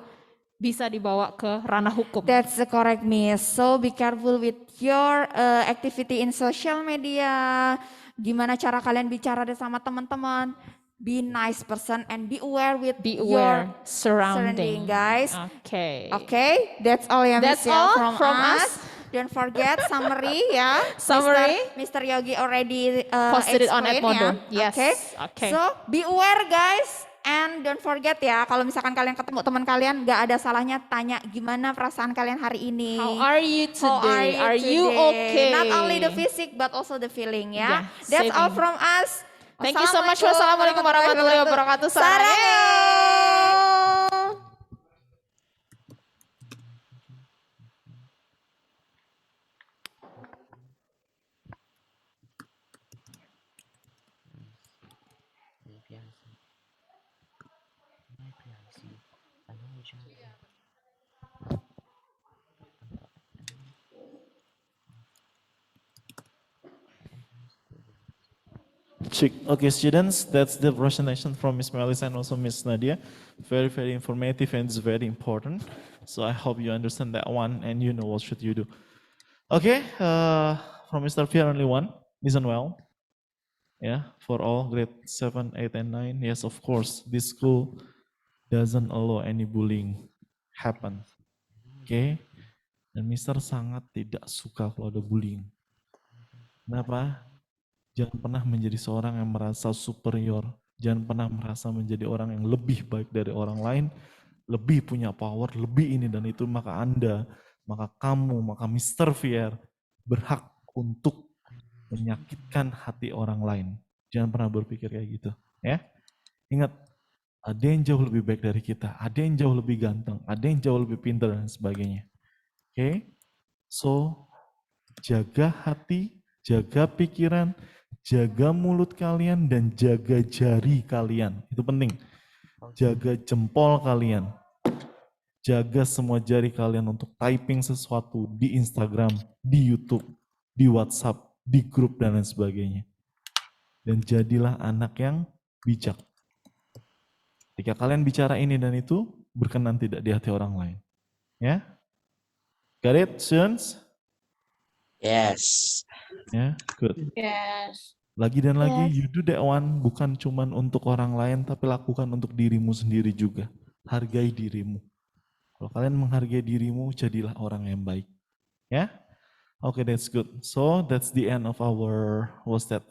bisa dibawa ke ranah hukum. That's the correct Miss. So be careful with your activity in social media. Gimana cara kalian bicara sama teman-teman. be nice person and be aware with Be your aware surrounding. guys. Okay. Okay, that's all ya That's Miss ya all from from us. Don't forget summary ya. Summary. Mr. Yogi already Posted it on explain Edmodo. ya. Yes. Okay. Okay. So be aware guys. And don't forget ya, kalau misalkan kalian ketemu teman kalian, gak ada salahnya tanya gimana perasaan kalian hari ini. How are you How today? Are you today? okay? Not only the physique but also the feeling ya. Yeah, That's all saving. from us. Thank you so much. Wassalamualaikum warahmatullahi wabarakatuh. Sarangyo. Check. Okay, students, that's the presentation from Miss Melissa and also Miss Nadia. Very, very informative and it's very important. So I hope you understand that one and you know what should you do. Okay, from Mr. Fier only one. Listen well. Yeah, for all grade 7, 8, and 9. Yes, of course, this school doesn't allow any bullying happen. Okay, dan Mister sangat tidak suka kalau ada bullying. Kenapa? Jangan pernah menjadi seorang yang merasa superior. Jangan pernah merasa menjadi orang yang lebih baik dari orang lain, lebih punya power, lebih ini dan itu. Maka Anda, maka kamu, maka Mr. Fier berhak untuk menyakitkan hati orang lain. Jangan pernah berpikir kayak gitu. Ya, ingat, ada yang jauh lebih baik dari kita, ada yang jauh lebih ganteng, ada yang jauh lebih pintar dan sebagainya. Oke, so jaga hati, jaga pikiran, jaga mulut kalian dan jaga jari kalian. Itu penting. Jaga jempol kalian. Jaga semua jari kalian untuk typing sesuatu di Instagram, di YouTube, di WhatsApp, di grup dan lain sebagainya. Dan jadilah anak yang bijak. Ketika kalian bicara ini dan itu, berkenan tidak di hati orang lain. Ya? Got it, students? Yes. Ya, good. Yes. Lagi dan lagi, you do that one bukan cuman untuk orang lain, tapi lakukan untuk dirimu sendiri juga. Hargai dirimu. Kalau kalian menghargai dirimu, jadilah orang yang baik. Ya? Okay, that's good. So, that's the end of our,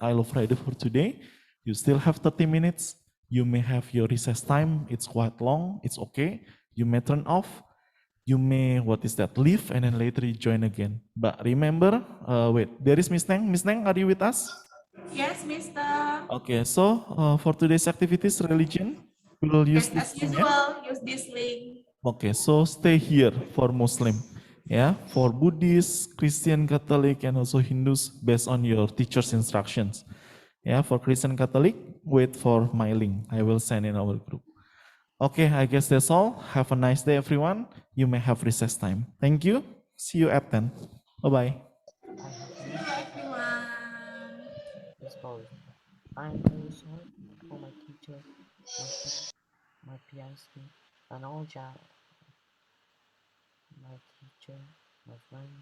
I Love Friday for today. You still have 30 minutes. You may have your recess time. It's quite long. It's okay. You may turn off. You may, leave and then later you join again. But remember, wait, there is Miss Neng. Miss Neng, are you with us? Yes, Mister. Okay, so for today's activities, religion, we will use this As link, usual, yeah? use this link. Okay, so stay here for Muslim. Yeah, for Buddhist, Christian, Catholic, and also Hindus based on your teacher's instructions. Yeah, for Christian Catholic, wait for my link. I will send in our group. Okay, I guess that's all. Have a nice day, everyone. You may have recess time. Thank you. See you at 10. Bye-bye. I'm very sorry for my teacher, my friend, my PIC, and all my teacher, my friend.